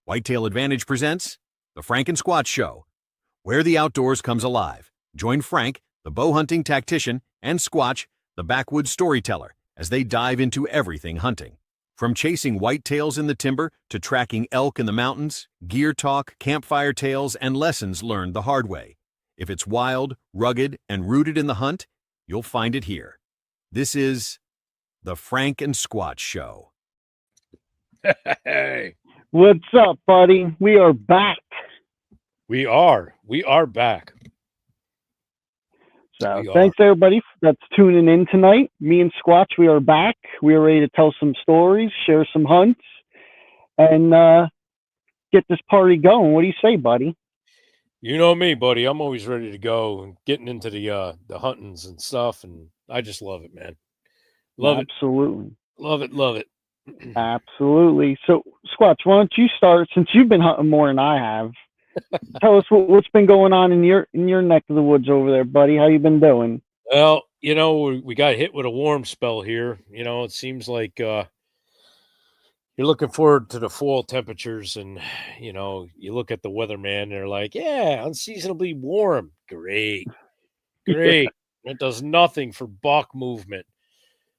Whitetail Advantage presents the Frank and Squatch Show, where the outdoors comes alive. Join Frank, the bow hunting tactician, and Squatch, the backwoods storyteller, as they dive into everything hunting. From chasing whitetails in the timber to tracking elk in the mountains, gear talk, campfire tales, and lessons learned the hard way. If it's wild, rugged, and rooted in the hunt, you'll find it here. This is the Frank and Squatch Show. Hey, What's up, buddy? We are back. we are back. So thanks everybody that's tuning in tonight. Me and Squatch, we are back. We are ready to tell some stories, share some hunts, and get this party going. What do you say, buddy? You know me, buddy. I'm always ready to go and getting into the huntings and stuff, and I just love it, man. Love Absolutely. it. Love it. Absolutely. So, Squatch, why don't you start, since you've been hunting more than I have? Tell us what's been going on in your neck of the woods over there, buddy. How you been doing? Well, you know, we got hit with a warm spell here. You know, it seems like you're looking forward to the fall temperatures, and you know, you look at the weatherman, and they're like, yeah, unseasonably warm. Great. It does nothing for buck movement.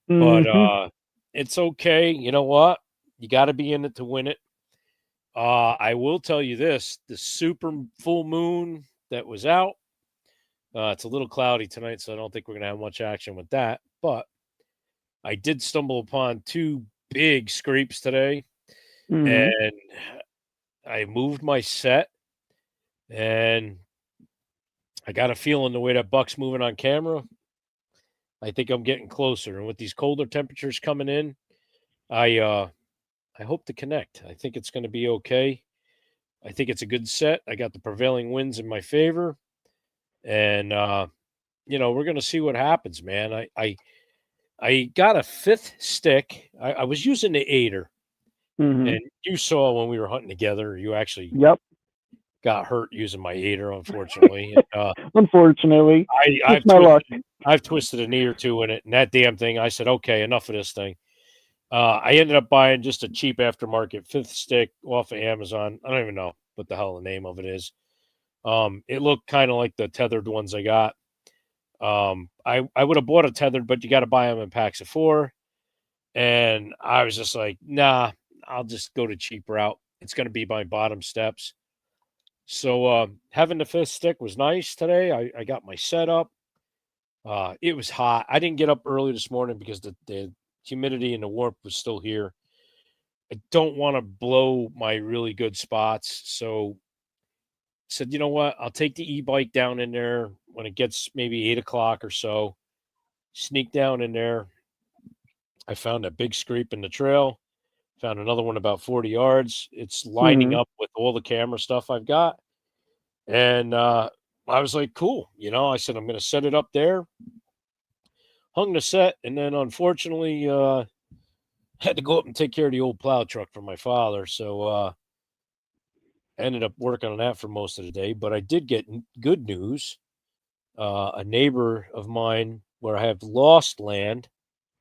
But it's okay. You know what? You got to be in it to win it. I will tell you this, the super full moon that was out, it's a little cloudy tonight, so I don't think we're going to have much action with that. But I did stumble upon two big scrapes today, and I moved my set, and I got a feeling the way that buck's moving on camera, I think I'm getting closer. And with these colder temperatures coming in, I hope to connect. I think it's going to be okay. I think it's a good set. I got the prevailing winds in my favor. And, you know, we're going to see what happens, man. I got a fifth stick. I was using the aider. And you saw when we were hunting together, you actually got hurt using my aider, unfortunately. Unfortunately. I've twisted a knee or two in it. And that damn thing, I said, okay, enough of this thing. I ended up buying just a cheap aftermarket fifth stick off of Amazon. I don't even know what the hell the name of it is. It looked kind of like the tethered ones I got. I would have bought a tethered, but you got to buy them in packs of 4. And I was just like, nah, I'll just go the cheap route. It's going to be my bottom steps. So having the fifth stick was nice today. I got my setup. It was hot. I didn't get up early this morning because the humidity and the warmth was still here. I don't want to blow my really good spots. So I said, you know what? I'll take the e-bike down in there when it gets maybe 8 o'clock or so. Sneak down in there. I found a big scrape in the trail. Found another one about 40 yards. It's lining up with all the camera stuff I've got. And I was like, cool. You know, I said, I'm going to set it up there. Hung the set, and then unfortunately had to go up and take care of the old plow truck for my father. So ended up working on that for most of the day. But I did get good news. A neighbor of mine where I have lost land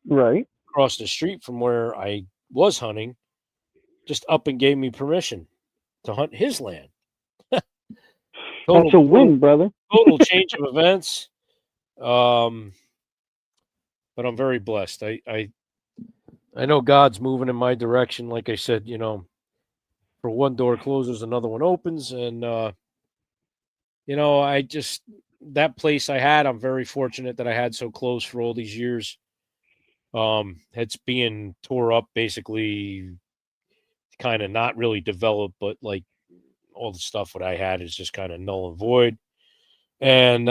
across the street from where I was hunting just up and gave me permission to hunt his land. That's a win, brother. Total change of events. But I'm very blessed. I know God's moving in my direction. Like I said, you know, for one door closes, another one opens. And, you know, that place I had, I'm very fortunate that I had so close for all these years. It's being tore up, basically kind of not really developed, but like all the stuff what I had is just kind of null and void. And,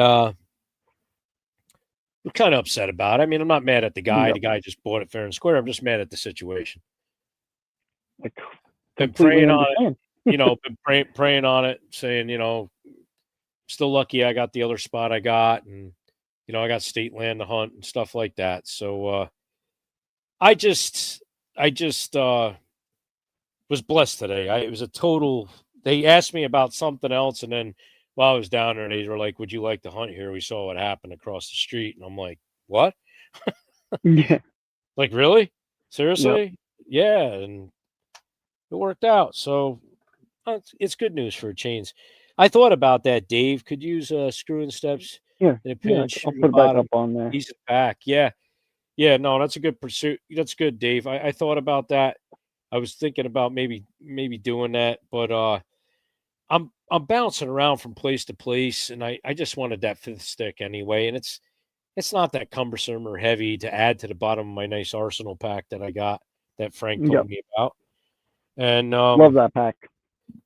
I'm kind of upset about it. I mean, I'm not mad at the guy. The guy just bought it fair and square. I'm just mad at the situation. Been praying on it, you know, praying on it, saying, you know, still lucky I got the other spot I got, and, you know, I got state land to hunt and stuff like that. So I just was blessed today. It was a total, they asked me about something else, and then while I was down there, they were like, would you like to hunt here? We saw what happened across the street. And I'm like, what? Like, really? Seriously? Yeah. And it worked out. So It's good news for chains. I thought about that, Dave. Could use screw and steps Yeah, in a yeah. pinch I'll through put the it back up bottom, on there. ease it back. Yeah. Yeah, no, that's a good pursuit. That's good, Dave. I thought about that. I was thinking about maybe doing that, but I'm bouncing around from place to place, and I just wanted that fifth stick anyway, and it's not that cumbersome or heavy to add to the bottom of my nice arsenal pack that I got that Frank Yep, told me about. And love that pack.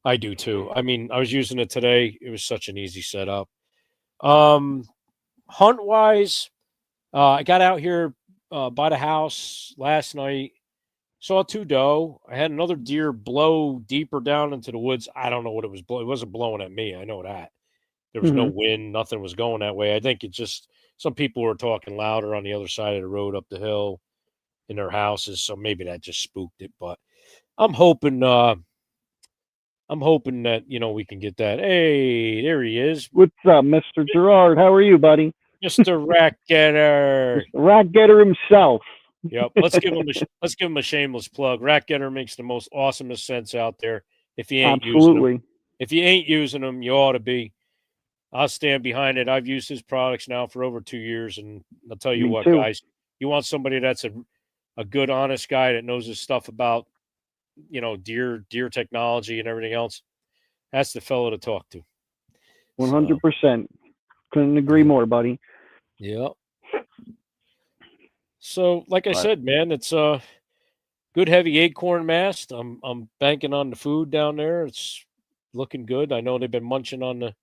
I do too. I mean, I was using it today. It was such an easy setup. Hunt wise, I got out here by the house last night. Saw two doe. I had another deer blow deeper down into the woods. I don't know what it was blowing. It wasn't blowing at me. I know that. There was no Hmm. wind. Nothing was going that way. I think it just some people were talking louder on the other side of the road up the hill in their houses. So maybe that just spooked it. But I'm hoping that we can get that. Hey, there he is, What's up, Mr. Gerard? How are you, buddy? Mr. Rack Getter. Rat Getter himself. Yep. Let's give him a shameless plug. Rat Getter makes the most awesomest sense out there. If you ain't Absolutely. using them, you ought to be. I'll stand behind it. I've used his products now for over 2 years, and I'll tell you Me what, too. guys, you want somebody that's a good, honest guy that knows his stuff about deer technology and everything else. That's the fellow to talk to. 100%. Couldn't agree more, buddy. Yeah. So, like I But said, man, it's a good heavy acorn mast. I'm banking on the food down there. It's looking good. I know they've been munching on the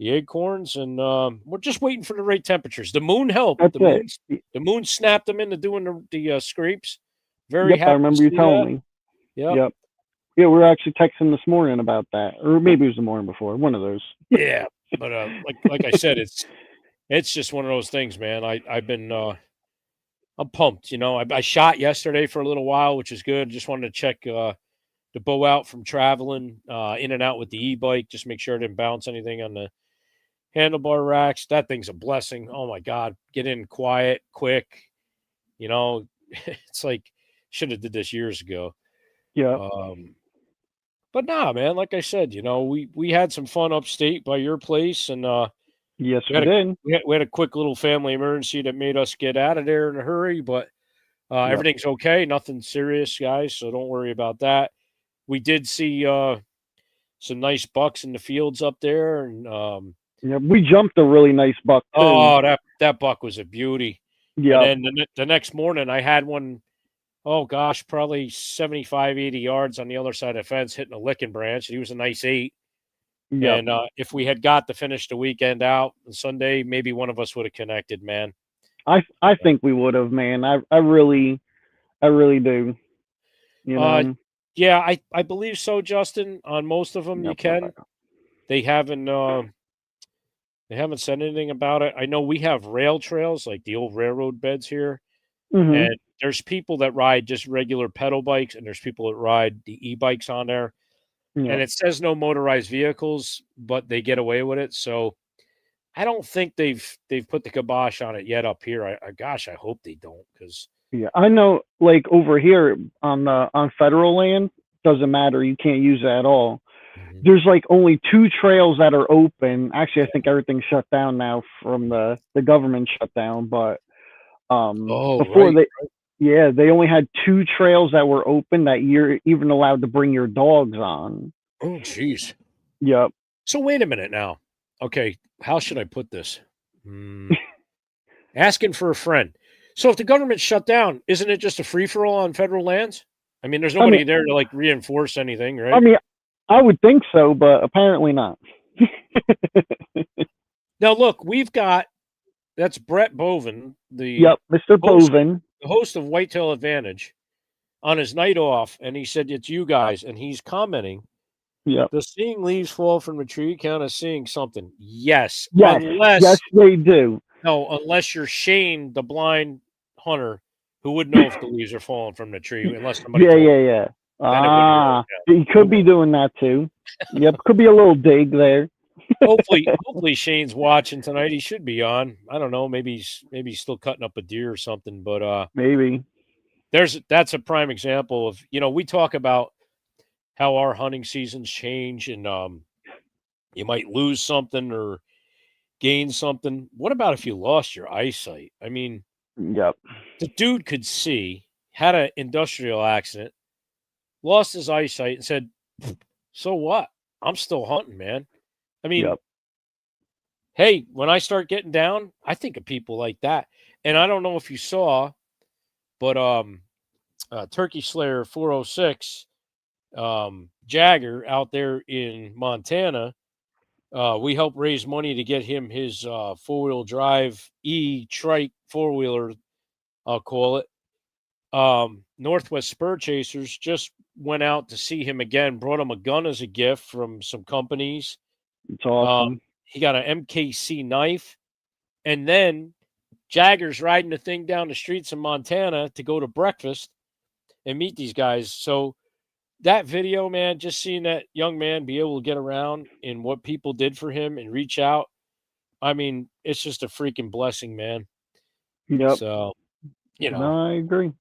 acorns, and we're just waiting for the right temperatures. The moon helped. that's it. The moon snapped them into doing the scrapes. Very Yep, I happy to remember you see telling that. me. Yep. Yep. Yeah, we were actually texting this morning about that, or maybe it was the morning before. One of those. Yeah, but like I said, it's just one of those things, man. I've been I'm pumped. I shot yesterday for a little while, which is good. Just wanted to check the bow out from traveling in and out with the e-bike. Just make sure I didn't bounce anything on the handlebar racks. That thing's a blessing. Oh my God, get in quiet, quick. It's like should have did this years ago. Yeah. But nah, man. Like I said, we had some fun upstate by your place, and Yes, we we had a did. we had a quick little family emergency that made us get out of there in a hurry. But Yep. everything's okay. Nothing serious, guys. So don't worry about that. We did see some nice bucks in the fields up there, and Yeah, we jumped a really nice buck too. oh, that buck was a beauty. Yeah. And then the next morning, I had one. Oh gosh, probably 75, 80 yards on the other side of the fence, hitting a licking branch. He was a nice 8. Yep. And if we had got to finish the weekend out on Sunday, maybe one of us would have connected, man. I think we would have, man. I really do. Yeah, I believe so, Justin. On most of them, Yep, you can. They haven't said anything about it. I know we have rail trails, like the old railroad beds here. Mm-hmm. And there's people that ride just regular pedal bikes, and there's people that ride the e-bikes on there. Yep. And it says no motorized vehicles, but they get away with it. So I don't think they've put the kibosh on it yet up here. Gosh, I hope they don't, because Yeah, I know. Like over here on federal land, doesn't matter. You can't use it at all. There's like only 2 trails that are open. Actually, I think everything's shut down now from the government shutdown. But before right. they only had 2 trails that were open that you're even allowed to bring your dogs on. Oh, jeez. Yep. So wait a minute now. Okay, how should I put this? Asking for a friend. So if the government shut down, isn't it just a free-for-all on federal lands? I mean, there's nobody there to like reinforce anything, right? I mean, I would think so, but apparently not. Now look, that's Brett Bovin, Mr. Bovin, the host of Whitetail Advantage, on his night off, and he said it's you guys, and he's commenting. Yep. Does seeing leaves fall from a tree count as seeing something? Yes. Yes, they do. No, unless you're Shane, the blind hunter, who would know if the leaves are falling from the tree, unless somebody. Yeah. He could be doing that too. Yep, could be a little dig there. Hopefully Shane's watching tonight. He should be on. I don't know. Maybe he's still cutting up a deer or something. But maybe that's a prime example of we talk about how our hunting seasons change, and you might lose something or gain something. What about if you lost your eyesight? I mean, Yep. the dude could see, had an industrial accident, lost his eyesight, and said, "So what? I'm still hunting, man." I mean, Yep. hey, when I start getting down, I think of people like that. And I don't know if you saw, but Turkey Slayer 406, Jagger out there in Montana, we helped raise money to get him his four-wheel drive trike four-wheeler, I'll call it. Northwest Spur Chasers just went out to see him again, brought him a gun as a gift from some companies. It's awesome. He got an MKC knife, and then Jagger's riding the thing down the streets in Montana to go to breakfast and meet these guys. So that video, man, just seeing that young man be able to get around and what people did for him and reach out, I mean, it's just a freaking blessing, man. Yep. So, you know. No, I agree.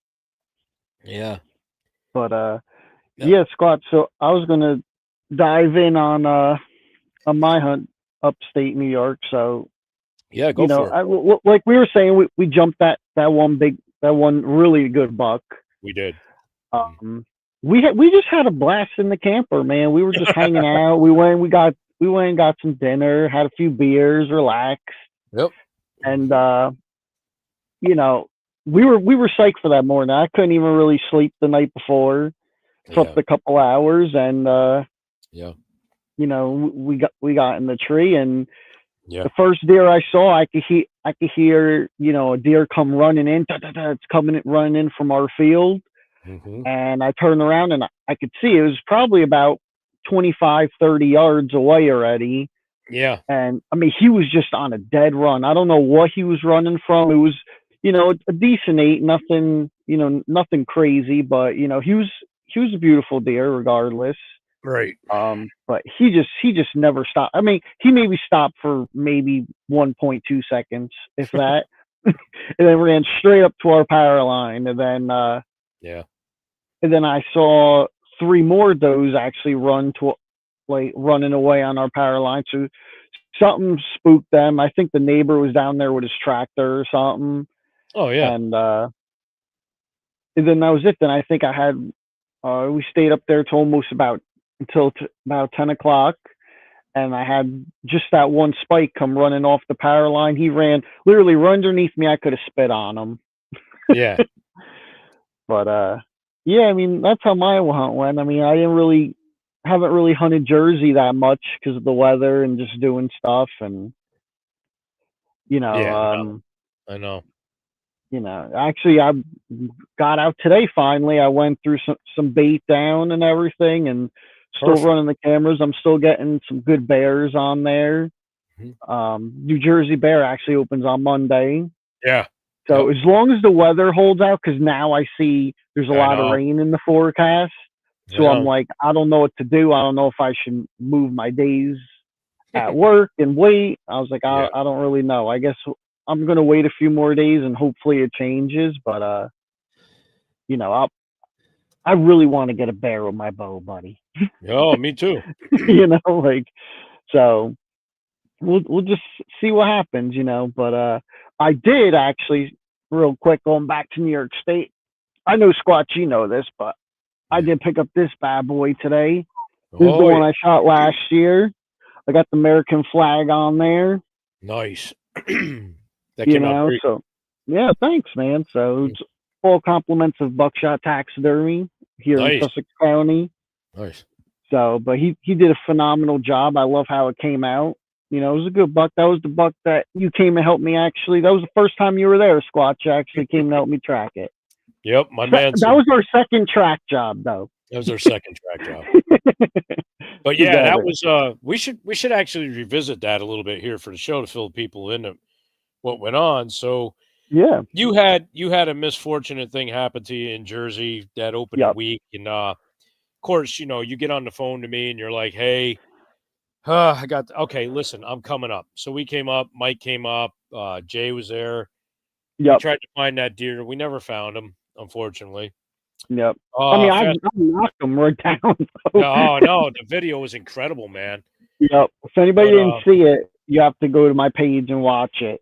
Yeah. But Yeah. yeah, Scott. So I was gonna dive in on my hunt upstate New York. So Yeah, go for it. like we were saying, we jumped that one really good buck. We did. We just had a blast in the camper, man. We were just hanging out. We went and got some dinner, had a few beers, relaxed. Yep. And you know, we were psyched for that morning. I couldn't even really sleep the night before. Slept a couple hours, and yeah, you know, we got in the tree, and yeah, the first deer I saw, I could hear, you know, a deer come running in. It's running in from our field. And I turned around and I could see it was probably about 25, 30 yards away already. Yeah. And I mean, he was just on a dead run. I don't know what he was running from. It was, you know, a decent 8, nothing, you know, nothing crazy, but you know, he was a beautiful deer regardless. Right. But he just never stopped. I mean, he maybe stopped for maybe 1.2 seconds, if that, and then ran straight up to our power line. And then, yeah. And then I saw 3 more does actually running away on our power line. So something spooked them. I think the neighbor was down there with his tractor or something. Oh yeah. And then that was it. Then I think I had we stayed up there till almost about 10 o'clock, and I had just that one spike come running off the power line. He literally ran underneath me. I could have spit on him. Yeah. But yeah, I mean, that's how my hunt went. I mean, I haven't really hunted Jersey that much because of the weather and just doing stuff, and you know, yeah, I know. You know, actually, I got out today. Finally, I went through some bait down and everything, and still running the cameras. I'm still getting some good bears on there. New Jersey bear actually opens on Monday. Yeah. So as long as the weather holds out, because now I see there's a lot of rain in the forecast. So I'm like, I don't know what to do. I don't know if I should move my days at work and wait. I was like, I don't really know. I guess I'm going to wait a few more days and hopefully it changes. But, you know, I really want to get a bear with my bow, buddy. Oh, me too. You know, like, so we'll just see what happens, you know. But I did actually, real quick, going back to New York State. I know, Squatch, you know this, but I did pick up this bad boy today. This is the one I shot last year. I got the American flag on there. Nice. That came out great. So yeah, thanks, man. So it's full compliments of Buckshot Taxidermy here in Sussex County. Nice. So, but he did a phenomenal job. I love how it came out. You know, it was a good buck. That was the buck that you came and helped me, actually. That was the first time you were there, Squatch. You actually came and helped me track it. Yep, my man. That was our second track job, though. That was our second track job. But yeah, that was we should actually revisit that a little bit here for the show to fill people in what went on. So yeah, you had a misfortunate thing happen to you in Jersey that opening week, and of course, you know, you get on the phone to me and you're like, hey, okay, listen, I'm coming up. So we came up, Mike came up, Jay was there. We tried to find that deer. We never found him, unfortunately. Yep. I mean, Fast, I knocked them right down. oh no, the video was incredible, man. Yep. If anybody But didn't see it, you have to go to my page and watch it.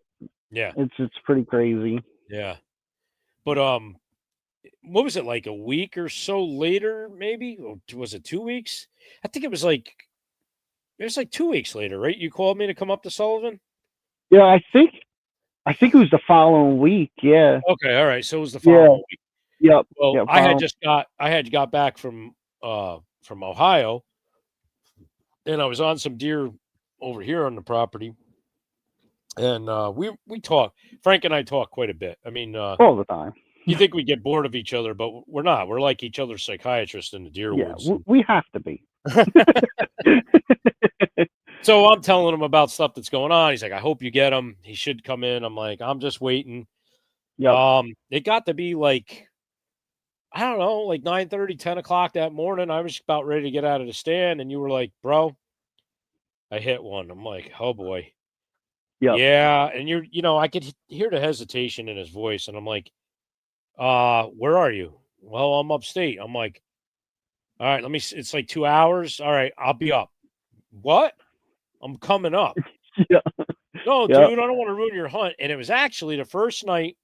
yeah, It's pretty crazy. yeah. But what was it, like a week or so later? Maybe, or was it 2 weeks? I think it was like 2 weeks later, right? You called me to come up to Sullivan. Yeah, I think it was the following week. Yeah. Okay, all right. So it was the Yeah. following week. Yep. Well, Yep. I had got back from Ohio, and I was on some deer over here on the property, and we talk. Frank and I talk quite a bit. I mean, All the time. you think we get bored of each other, but we're not. We're like each other's psychiatrists in the deer Yeah, woods. we have to be. So I'm telling him about stuff that's going on. He's like, I hope you get him. He should come in. I'm like, I'm just waiting. Yep. It got to be like, I don't know, like 9:30, 10 o'clock that morning. I was about ready to get out of the stand, and you were like, bro, I hit one. I'm like, oh boy. Yep. Yeah. And I could hear the hesitation in his voice. And I'm like, where are you? Well, I'm upstate. I'm like, all right, it's like 2 hours. All right, I'll be up. What? I'm coming up. Yeah. No, Yep. dude, I don't want to ruin your hunt. And it was actually the first night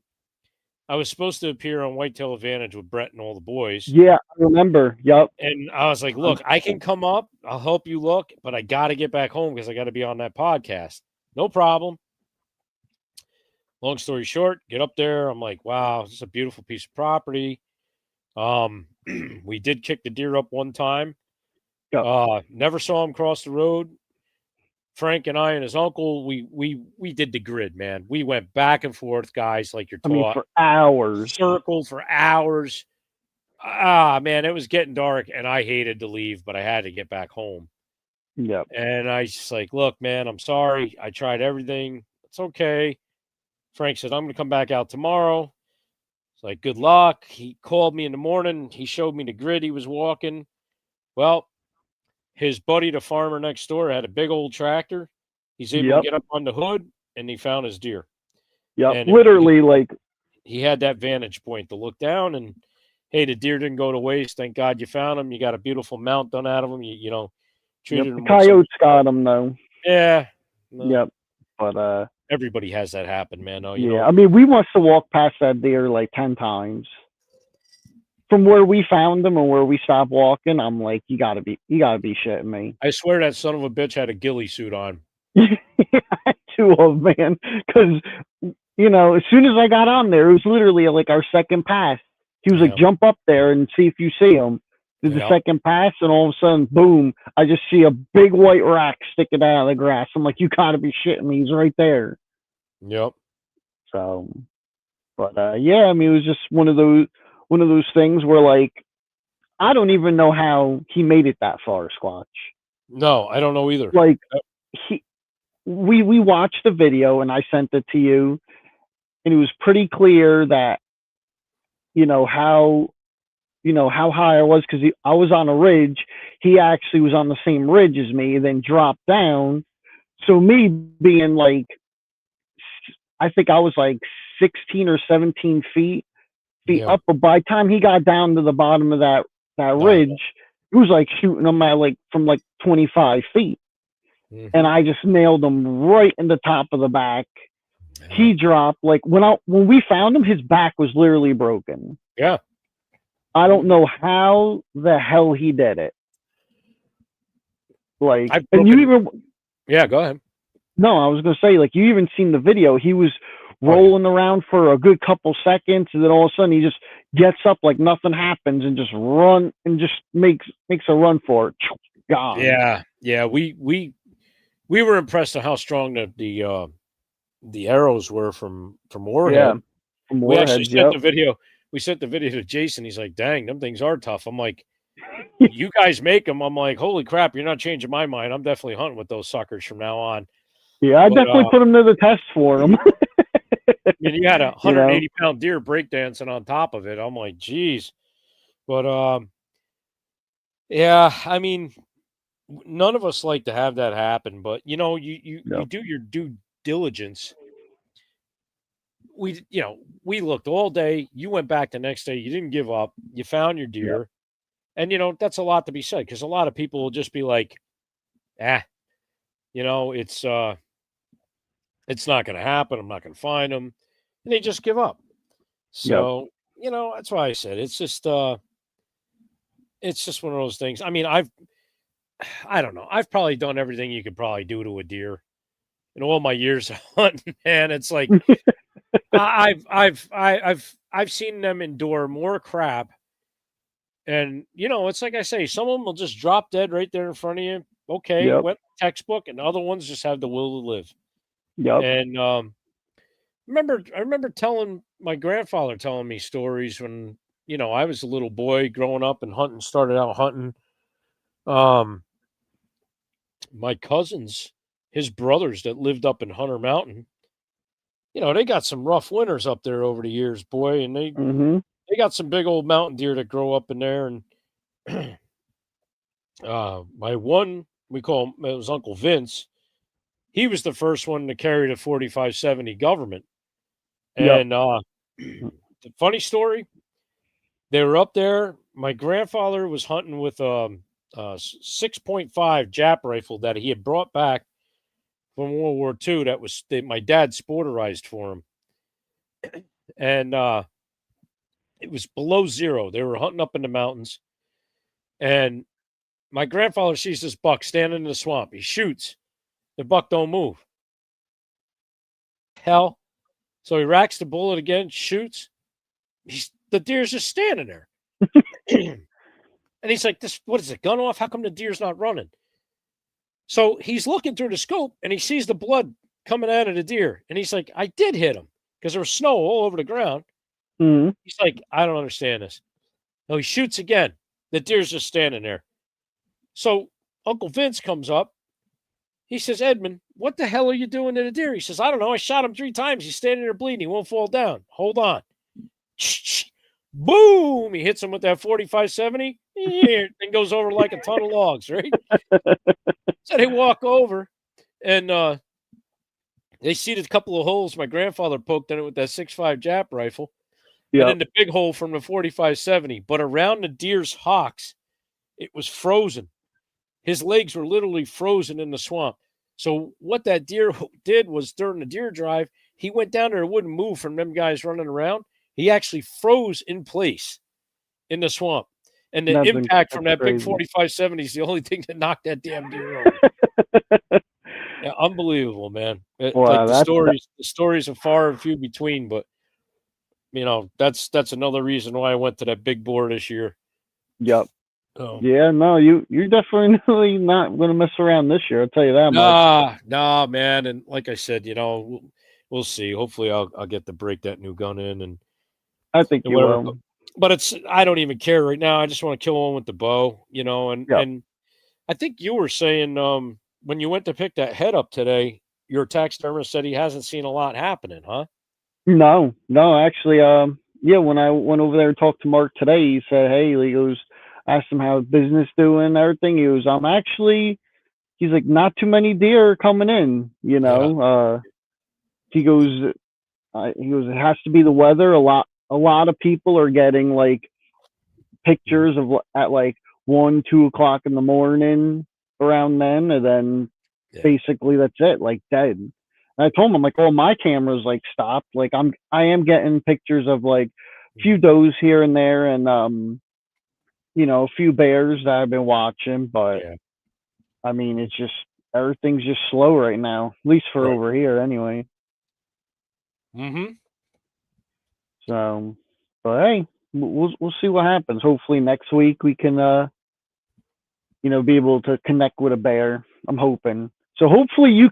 I was supposed to appear on Whitetail Advantage with Brett and all the boys. Yeah, I remember. Yep. And I was like, look, I can come up. I'll help you look, but I got to get back home because I got to be on that podcast. No problem. Long story short, get up there. I'm like, wow, this is a beautiful piece of property. We did kick the deer up one time. Yep. Never saw him cross the road. Frank and I and his uncle, we did the grid, man. We went back and forth, guys, like you're taught. I mean, for hours. Circled for hours. Man, it was getting dark, and I hated to leave, but I had to get back home. Yep. And I just like, look, man, I'm sorry. I tried everything. It's okay. Frank said, I'm going to come back out tomorrow. It's like, good luck. He called me in the morning. He showed me the grid he was walking. Well, his buddy, the farmer next door, had a big old tractor. He's able to get up on the hood, and he found his deer. Yep. And literally, he had that vantage point to look down, and hey, the deer didn't go to waste. Thank God you found him. You got a beautiful mount done out of him. You treated him. The coyotes got him though. Yeah. No. Yep. But everybody has that happen, man. No, I mean, we must have walked past that deer like 10 times. From where we found him and where we stopped walking, I'm like, you gotta be shitting me. I swear that son of a bitch had a ghillie suit on. Too old, man. Because as soon as I got on there, it was literally like our second pass. He was like, jump up there and see if you see him. Did the second pass, and all of a sudden, boom! I just see a big white rack sticking out of the grass. I'm like, you gotta be shitting me! He's right there. Yep. So, but I mean, it was just one of those things where, like, I don't even know how he made it that far, Squatch. No, I don't know either. Like, we watched the video, and I sent it to you, and it was pretty clear that, how high I was, because I was on a ridge. He actually was on the same ridge as me, then dropped down. So me being like, I think I was like 16 or 17 feet up, but by the time he got down to the bottom of that ridge, it was like shooting him at from 25 feet. Mm-hmm. And I just nailed him right in the top of the back. Yeah. He dropped, like, when we found him, his back was literally broken. Yeah. I don't know how the hell he did it. Like, and you even... Yeah, go ahead. No, I was going to say, like, you even seen the video. He was rolling around for a good couple seconds, and then all of a sudden he just gets up like nothing happens and just makes a run for it. Gone. Yeah. We were impressed at how strong the arrows were from Warhead. Yeah, from Warhead. We actually sent the video. We sent the video to Jason. He's like, "Dang, them things are tough." I'm like, "You guys make them." I'm like, "Holy crap, you're not changing my mind. I'm definitely hunting with those suckers from now on." Yeah, I definitely put them to the test for him. I mean, you had a 180-pound deer breakdancing on top of it. I'm like, geez. But, yeah, I mean, none of us like to have that happen. But, you do your due diligence. we looked all day. You went back the next day. You didn't give up. You found your deer. And, that's a lot to be said because a lot of people will just be like, it's not going to happen. I'm not going to find them. And they just give up. So, that's why I said it's just one of those things. I mean, I don't know. I've probably done everything you could probably do to a deer in all my years of hunting, man. It's like I've seen them endure more crap. And, it's like I say, some of them will just drop dead right there in front of you. Okay, went textbook, and other ones just have the will to live. Yep. And I remember my grandfather telling me stories when, I was a little boy growing up and started out hunting. My cousins, his brothers that lived up in Hunter Mountain, they got some rough winters up there over the years, boy, and they got some big old mountain deer that grow up in there. And my one, we call him, it was Uncle Vince. He was the first one to carry the 4570 government. And the funny story, they were up there. My grandfather was hunting with a 6.5 Jap rifle that he had brought back from World War II. That was my dad sporterized for him. And it was below zero. They were hunting up in the mountains. And my grandfather sees this buck standing in the swamp. He shoots. The buck don't move. Hell. So he racks the bullet again, shoots. The deer's just standing there. And he's like, what is it, gun off? How come the deer's not running? So he's looking through the scope, and he sees the blood coming out of the deer. And he's like, I did hit him because there was snow all over the ground. Mm-hmm. He's like, I don't understand this. No, he shoots again. The deer's just standing there. So Uncle Vince comes up. He says, Edmund, what the hell are you doing to the deer? He says, I don't know. I shot him 3 times. He's standing there bleeding. He won't fall down. Hold on. Boom! He hits him with that 4570 and goes over like a ton of logs, right? So they walk over, and they see the couple of holes my grandfather poked in it with that 6.5 Jap rifle, and then the big hole from the 4570. But around the deer's hocks, it was frozen. His legs were literally frozen in the swamp. So what that deer did was during the deer drive, he went down there and wouldn't move from them guys running around. He actually froze in place in the swamp. And the impact from that big 4570 is the only thing that knocked that damn deer over. Yeah, unbelievable, man. Wow, like the stories are far and few between, but that's another reason why I went to that big boar this year. Yep. Oh. Yeah, no, you're definitely not going to mess around this year. I'll tell you that much. Nah, man. And like I said, we'll see. Hopefully, I'll get to break that new gun in, and I think you will. But I don't even care right now. I just want to kill one with the bow, and I think you were saying when you went to pick that head up today, your taxidermist said he hasn't seen a lot happening, huh? No, actually, when I went over there and talked to Mark today, he said, hey, he goes, asked him how business doing and everything. He goes, he's like, not too many deer coming in, He goes, it has to be the weather. A lot of people are getting like pictures of at like 1, 2 o'clock in the morning around then, and then basically that's it, like dead. And I told him, I'm like, my cameras like stopped. Like I am getting pictures of like a few does here and there, and a few bears that I've been watching, but I mean, it's just everything's just slow right now, at least for over here anyway. Mm-hmm. So, but hey, we'll see what happens. Hopefully next week we can be able to connect with a bear. I'm hoping. So hopefully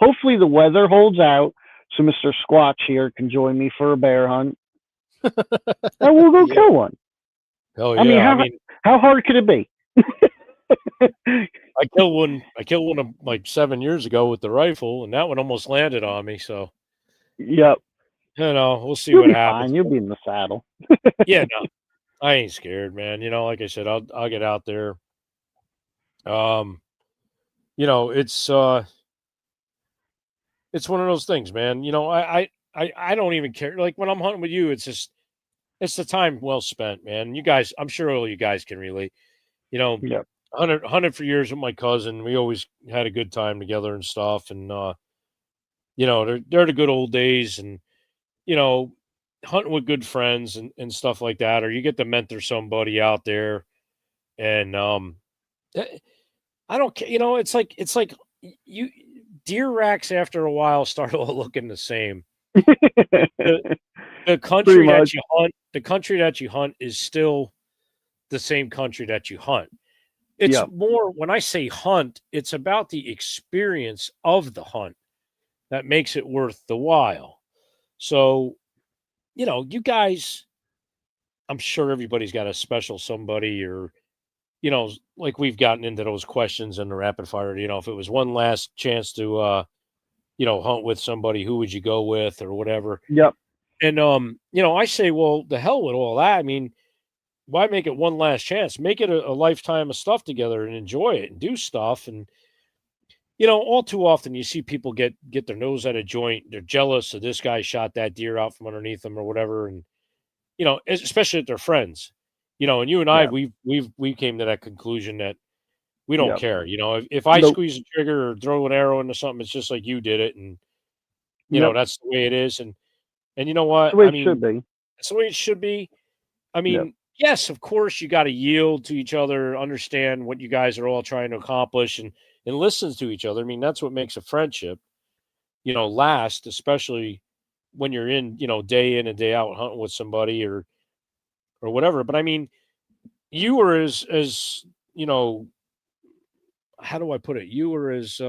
hopefully the weather holds out so Mr. Squatch here can join me for a bear hunt. And we'll go kill one. Oh yeah. I mean, how hard could it be? I killed one like 7 years ago with the rifle, and that one almost landed on me. So, yep. We'll see what happens. Fine. You'll be in the saddle. Yeah, no, I ain't scared, man. Like I said, I'll get out there. It's one of those things, man. I don't even care. Like when I'm hunting with you, it's the time well spent, man. You guys, I'm sure all you guys can relate. You know, Yep. hunted for years with my cousin. We always had a good time together and stuff. And you know, they're the good old days. And you know, hunting with good friends and stuff like that, or you get to mentor somebody out there. And eh, I don't care. You know, it's like you deer racks after a while start all looking the same. The, the Pretty country much. that you hunt, the country that you hunt is still the same country that you hunt. It's Yep. more when I say hunt, it's about the experience of the hunt that makes it worth the while. So, you know, you guys, I'm sure everybody's got a special somebody or, you know, like we've gotten into those questions in the rapid fire, you know, if it was one last chance to you know, hunt with somebody, who would you go with or whatever. Yep. And you know, I say, well, the hell with all that. I mean, why make it one last chance? Make it a lifetime of stuff together and enjoy it and do stuff. And you know, all too often you see people get their nose at a joint. They're jealous of this guy shot that deer out from underneath them or whatever. And you know, especially if they're friends. You know, and you and I, Yep. we came to that conclusion that we don't Yep. care. You know, if I Nope. squeeze the trigger or throw an arrow into something, it's just like you did it, and you know Yep. that's the way it is. And you know That's what? the way I it should mean, be. that's the way it should be. I Yep. mean, yes, of course, you got to yield to each other, understand what you guys are all trying to accomplish, and listen to each other. I mean, that's what makes a friendship, you know, last, especially when you're in, you know, day in and day out hunting with somebody or whatever. But I mean, you were as you know, how do I put it? You were as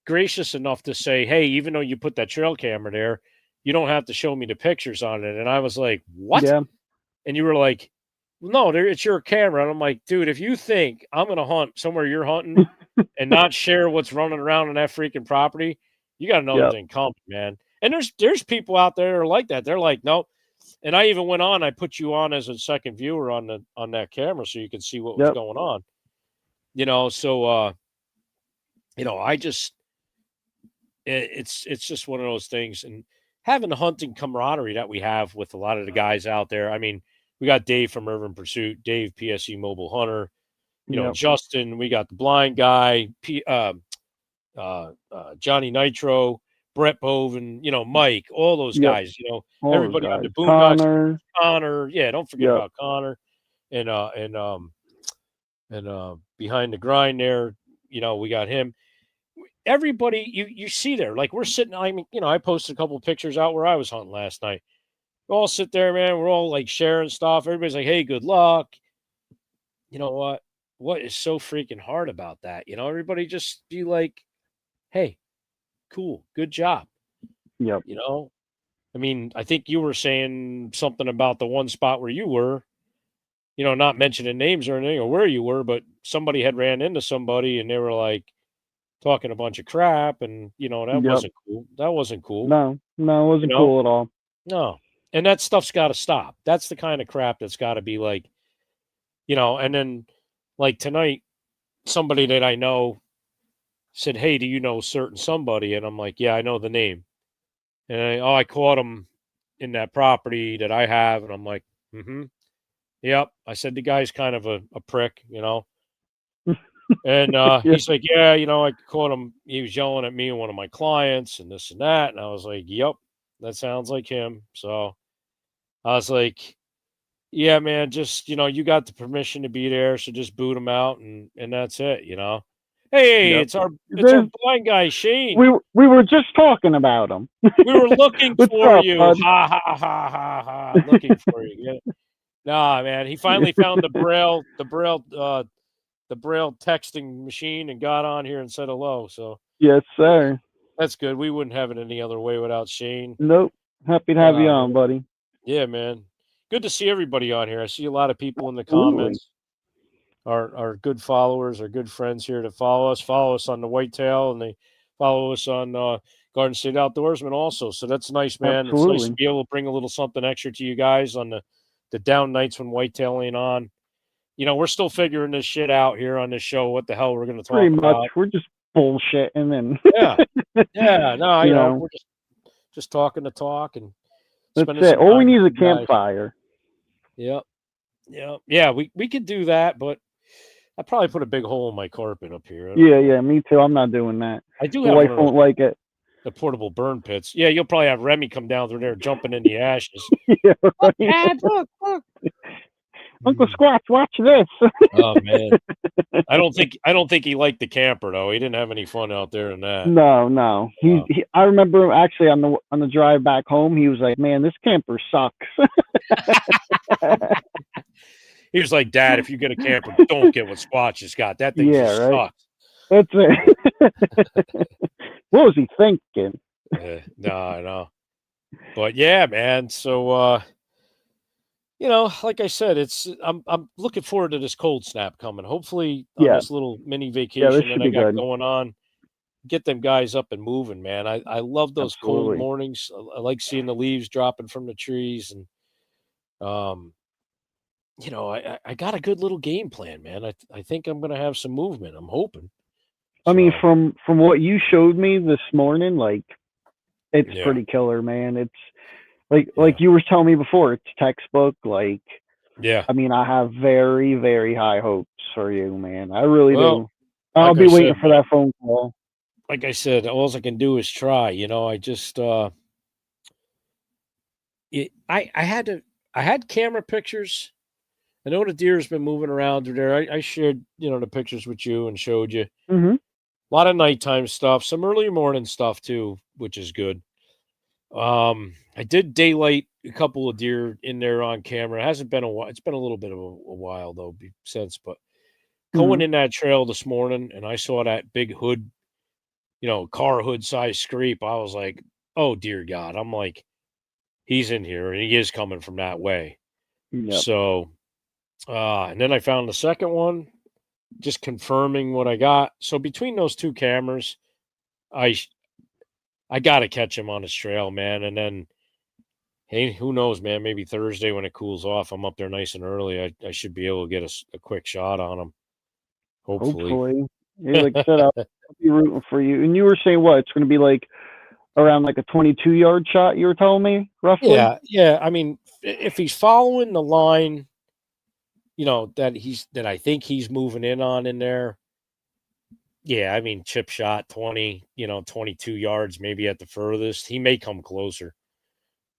gracious enough to say, "Hey, even though you put that trail camera there, you don't have to show me the pictures on it." And I was like, "What?" Yeah. And you were like, "No, it's your camera." And I'm like, "Dude, if you think I'm gonna hunt somewhere you're hunting and not share what's running around on that freaking property, you got another Yep. thing coming, man." And there's people out there that are like that. They're like, "No." And I even went on. I put you on as a second viewer on that camera so you could see what was Yep. going on. You know, so you know, it's just one of those things. And having the hunting camaraderie that we have with a lot of the guys out there. I mean, we got Dave from Urban Pursuit, Dave PSE Mobile Hunter, you know, Yep. Justin, we got the blind guy, Johnny Nitro, Brett Boven, you know, Mike, all those Yep. guys, you know, All those everybody on the guys. Boondocks, Connor. Connor, yeah, don't forget Yep. about Connor and behind the grind there, you know, we got him. Everybody you see there, like we're sitting. I mean, you know, I posted a couple of pictures out where I was hunting last night. We all sit there, man. We're all like sharing stuff. Everybody's like, "Hey, good luck." You know what? What is so freaking hard about that? You know, everybody just be like, "Hey, cool, good job." Yep. You know, I mean, I think you were saying something about the one spot where you were. You know, not mentioning names or anything or where you were, but somebody had ran into somebody and they were like talking a bunch of crap, and you know that Yep. wasn't cool. That wasn't cool. No. No, it You wasn't know, cool at all. no, and that stuff's got to stop. That's the kind of crap that's got to be like, you know. And then, like tonight, somebody that I know said, "Hey, do you know certain somebody?" And I'm like, "Yeah, I know the name." And I caught him in that property that I have, and I'm like, "Mm-hmm, yep." I said the guy's kind of a prick, you know. And Yeah. he's like, "Yeah, you know, I caught him. He was yelling at me and one of my clients and this and that." And I was like, "Yep, that sounds like him." So I was like, "Yeah, man, just you know, you got the permission to be there, so just boot him out, and that's it." You know, hey, Yep. it's our There's, blind guy Shane. we were just talking about him. We were looking What's for up, you. bud? Ha ha ha ha ha. Looking for you. Yeah. Nah, man, he finally found the braille texting machine and got on here and said hello. So Yes, sir. that's good. We wouldn't have it any other way without Shane. Nope. Happy to have you on, Man. buddy. Yeah, man. Good to see everybody on here. I see a lot of people in the Absolutely. comments. Our good followers, our good friends here to follow us. Follow us on the Whitetail, and they follow us on Garden State Outdoorsman also. So that's nice, man. It's nice to Absolutely. be able to bring a little something extra to you guys on the down nights when Whitetail ain't on. You know, we're still figuring this shit out here on this show. What the hell we're going to Pretty talk much. about? We're just bullshitting and Yeah, yeah. No, you you know, know. we're just just talking to talk and That's spending it. some All we time need is with a you guys. campfire. Yep. Yep. Yeah, we could do that, but I'd probably put a big hole in my carpet up here. I don't know. Yeah, me too. I'm not doing that. I do The have wife one of won't like it. the portable burn pits. Yeah, you'll probably have Remy come down through there jumping in the ashes. Yeah, Look, right. Dad, look. Uncle Squatch, watch this. Oh man. I don't think he liked the camper though. He didn't have any fun out there in that. No. I remember actually on the drive back home, he was like, "Man, this camper sucks." He was like, "Dad, if you get a camper, don't get what Squatch has got. That thing just sucks." That's it. What was he thinking? No, I know. But yeah, man. So like I said, I'm looking forward to this cold snap coming. Hopefully on this little mini vacation that I got going on, get them guys up and moving, man. I love those cold mornings. I like seeing the leaves dropping from the trees, and I got a good little game plan, man. I think I'm gonna have some movement. I'm hoping. I mean, from what you showed me this morning, like it's Yeah. pretty killer, man. It's like you were telling me before, it's textbook. Like, Yeah. I mean, I have very, very high hopes for you, man. I really do. like I'll I be waiting said, for that phone call. Like I said, all I can do is try. I just I had camera pictures. I know the deer's been moving around through there. I shared, the pictures with you and showed you. Mm-hmm. A lot of nighttime stuff, some early morning stuff too, which is good. I did daylight a couple of deer in there on camera. It hasn't been a while. It's been a little bit of a while though since, but going in that trail this morning and I saw that big hood, car hood size screep. I was like, oh dear God. I'm like, he's in here and he is coming from that way. Yep. So, and then I found the second one, just confirming what I got. So between those two cameras, I got to catch him on his trail, man. And then, hey, who knows, man? Maybe Thursday when it cools off, I'm up there nice and early. I should be able to get a quick shot on him. Hopefully. Yeah, like I said, I'll be rooting for you. And you were saying what? It's going to be like around like a 22-yard shot, you were telling me, roughly? Yeah. I mean, if he's following the line, that I think he's moving in on in there. Yeah, I mean, chip shot 20, 22 yards, maybe at the furthest. He may come closer.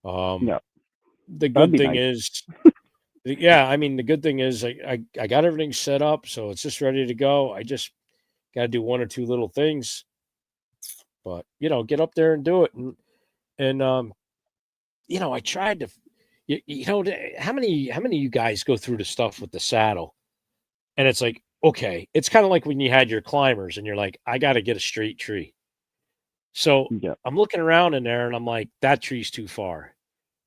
The good thing is, I mean, the good thing is I got everything set up, so it's just ready to go. I just got to do one or two little things, but get up there and do it. And I tried to, how many of you guys go through the stuff with the saddle? And it's like, okay, it's kind of like when you had your climbers and you're like, I got to get a straight tree. So I'm looking around in there and I'm like, that tree's too far.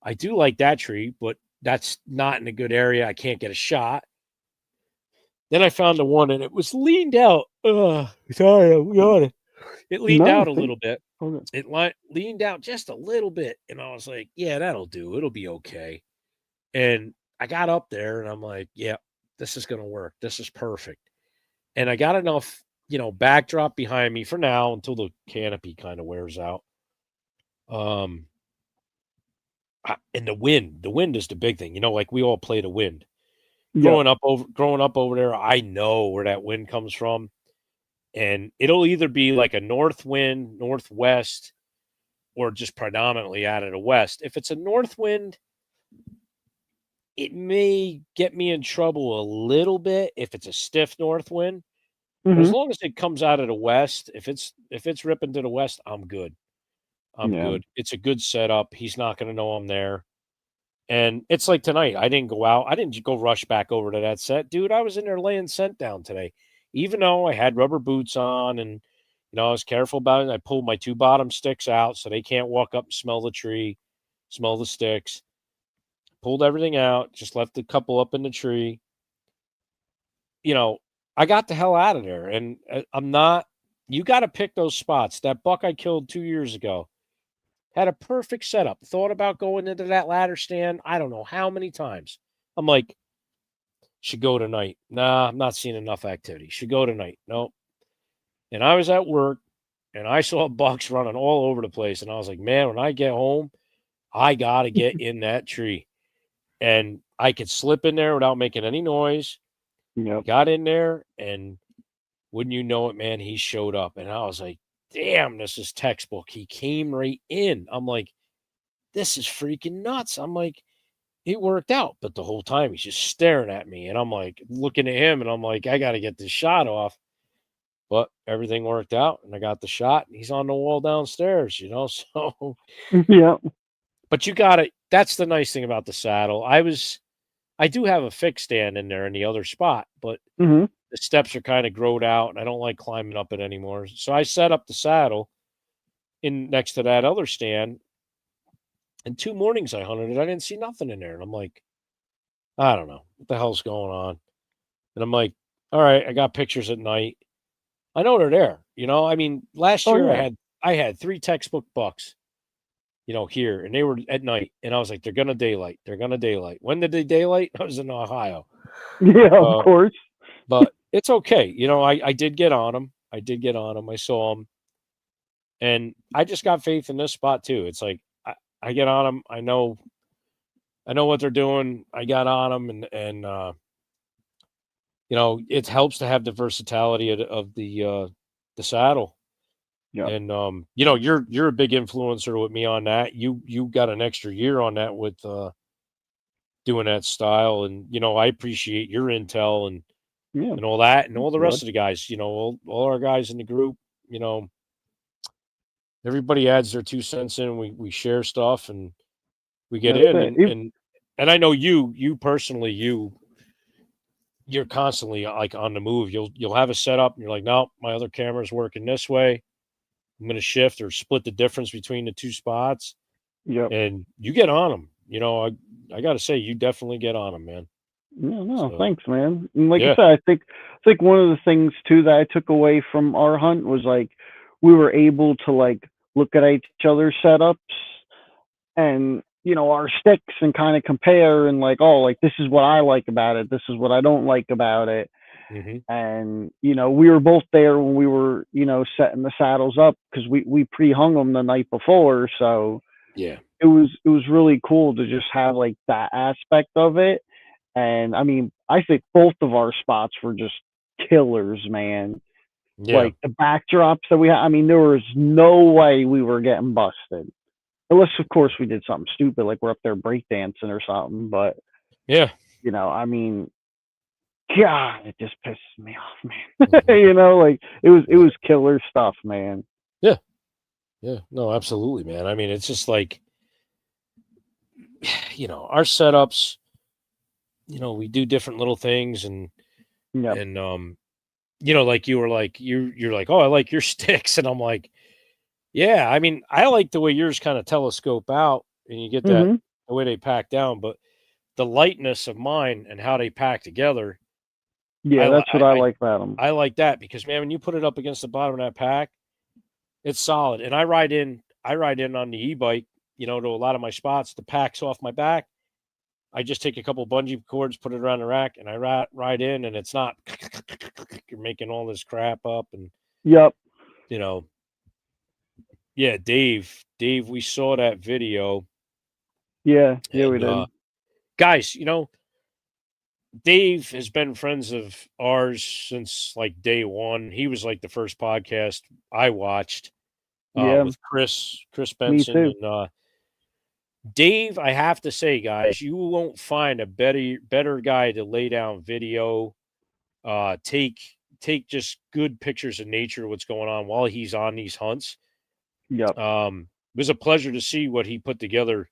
I do like that tree, but that's not in a good area. I can't get a shot. Then I found the one and it was leaned out. Sorry, we on it. It leaned out a little bit. It leaned out just a little bit. And I was like, yeah, that'll do. It'll be okay. And I got up there and I'm like, yeah, this is going to work. This is perfect. And I got enough, backdrop behind me for now until the canopy kind of wears out. And the wind is the big thing. Like we all play the wind. Growing up over there, I know where that wind comes from. And it'll either be like a north wind, northwest, or just predominantly out of the west. If it's a north wind, it may get me in trouble a little bit if it's a stiff north wind. But as long as it comes out of the west, if it's ripping to the west, I'm good. I'm good. It's a good setup. He's not going to know I'm there. And it's like tonight. I didn't go out. I didn't go rush back over to that set. Dude, I was in there laying scent down today. Even though I had rubber boots on and, I was careful about it. I pulled my 2 bottom sticks out so they can't walk up and smell the tree, smell the sticks. Pulled everything out. Just left a couple up in the tree. I got the hell out of there. And I'm not – you got to pick those spots. That buck I killed 2 years ago had a perfect setup. Thought about going into that ladder stand I don't know how many times. I'm like, should go tonight. Nah, I'm not seeing enough activity. Should go tonight. Nope. And I was at work, and I saw bucks running all over the place. And I was like, man, when I get home, I got to get in that tree. And I could slip in there without making any noise. Yep. Got in there, and wouldn't you know it, man, he showed up. And I was like, damn, this is textbook. He came right in. I'm like, this is freaking nuts. I'm like, it worked out. But the whole time he's just staring at me. And I'm like, looking at him, and I'm like, I got to get this shot off. But everything worked out, and I got the shot, and he's on the wall downstairs, you know? So, Yeah. but you got it. That's the nice thing about the saddle. I do have a fixed stand in there in the other spot, but Hmm. the steps are kind of growed out, and I don't like climbing up it anymore. So I set up the saddle in next to that other stand, and 2 mornings I hunted it. I didn't see nothing in there. And I'm like, I don't know what the hell's going on. And I'm like, all right, I got pictures at night. I know they're there. You know, I mean, last Oh year yeah. I had 3 textbook bucks, you know, here, and they were at night. And I was like, they're gonna daylight. They're gonna daylight. When did they daylight? I was in Ohio. Yeah, of course. But it's okay. You know, I did get on them. I did get on them. I saw them. And I just got faith in this spot too. It's like I get on them. I know what they're doing. I got on them, and you know, it helps to have the versatility of the saddle. Yeah. And you know, you're a big influencer with me on that. You got an extra year on that with doing that style, and you know, I appreciate your intel and Yeah. all that, and all the rest Good. of the guys. You know, all our guys in the group. You know, everybody adds their 2 cents in. We share stuff, and we get That's in, it. and I know you personally, you're constantly like on the move. You'll have a setup, and you're like, no, my other camera's working this way. I'm going to shift or split the difference between the 2 spots, Yep. and you get on them. You know, I got to say, you definitely get on them, man. Yeah, no, So thanks, man. And like I yeah, said, I think one of the things too that I took away from our hunt was like we were able to like look at each other's setups and our sticks and kind of compare and like, oh, like this is what I like about it, this is what I don't like about it. hmm And we were both there when we were setting the saddles up because we pre-hung them the night before, so yeah, it was really cool to just have like that aspect of it. And I mean, I think both of our spots were just killers, man. yeah. Like the backdrops that we had, I mean, there was no way we were getting busted. Unless, of course, we did something stupid, like we're up there breakdancing or something. But, Yeah. I mean, God, it just pisses me off, man. Mhm. Like it Yeah. was killer stuff, man. Yeah. Yeah. No, absolutely, man. I mean, it's just like, you know, our setups, you know, we do different little things, Yep. and you know, like you were like, you're like, oh, I like your sticks. And I'm like, yeah, I mean, I like the way yours kind of telescope out, and you get that Hmm. the way they pack down, but the lightness of mine and how they pack together, I Yeah, li- that's what I like about them. I like that, because man, when you put it up against the bottom of that pack, it's solid. And I ride in on the e-bike, you know, to a lot of my spots. The pack's off my back. I just take a couple bungee cords, put it around the rack, and I ride in, and it's not you're making all this crap up. And Yep. you know, yeah, Dave, we saw that video, Yeah. Yeah, we and did. guys, you know, Dave has been friends of ours since like day one. He was like the first podcast I watched Yeah. with Chris Me Benson, too. and Dave. I have to say, guys, you won't find a better guy to lay down video, take just good pictures of nature, what's going on while he's on these hunts. Yep. It was a pleasure to see what he put together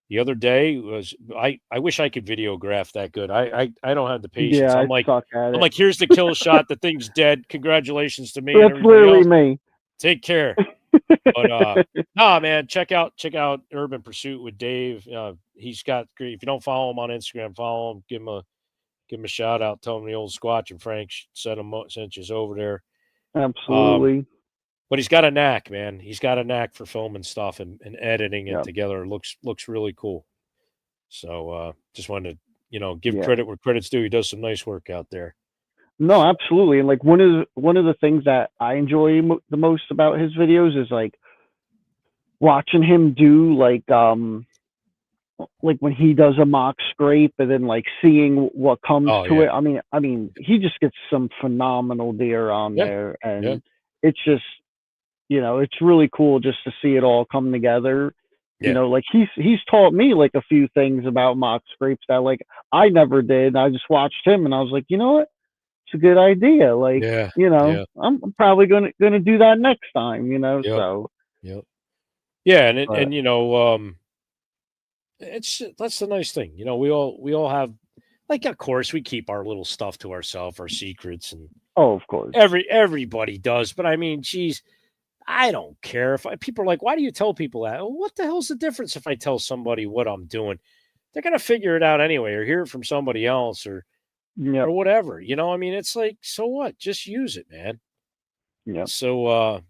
the other day. Was I wish I could videograph that good. I don't have the patience. Yeah, I suck at I'm it. like, here's the kill shot. The thing's dead. Congratulations to me and That's everybody literally else. me. Take care. But nah, man, check out Urban Pursuit with Dave. He's got great. If you don't follow him on Instagram, follow him. Give him a shout out. Tell him the old Squatch and Frank sent you over there. Absolutely. But he's got a knack, man. He's got a knack for filming stuff and editing it Yep. together. Looks really cool. So just wanted to, you know, give Yeah. credit where credit's due. He does some nice work out there. No, absolutely. And like one of the things that I enjoy the most about his videos is like watching him do like when he does a mock scrape and then like seeing what comes Oh to yeah, it. I mean, he just gets some phenomenal deer on yeah, there, yeah, and it's just it's really cool just to see it all come together. yeah, Like he's taught me like a few things about mock scrapes that like I never did. I just watched him and I was like, you know what? It's a good idea. Like, yeah, yeah, I'm probably gonna do that next time. yep, So, yep, yeah, but that's the nice thing. We all have, like, of course, we keep our little stuff to ourselves, our secrets, and oh, of course, everybody does. But I mean, geez, I don't care if people are like, why do you tell people that? Well, what the hell's the difference if I tell somebody what I'm doing? They're gonna figure it out anyway, or hear it from somebody else, yep, or whatever. I mean, it's like, so what? Just use it, man. yep, So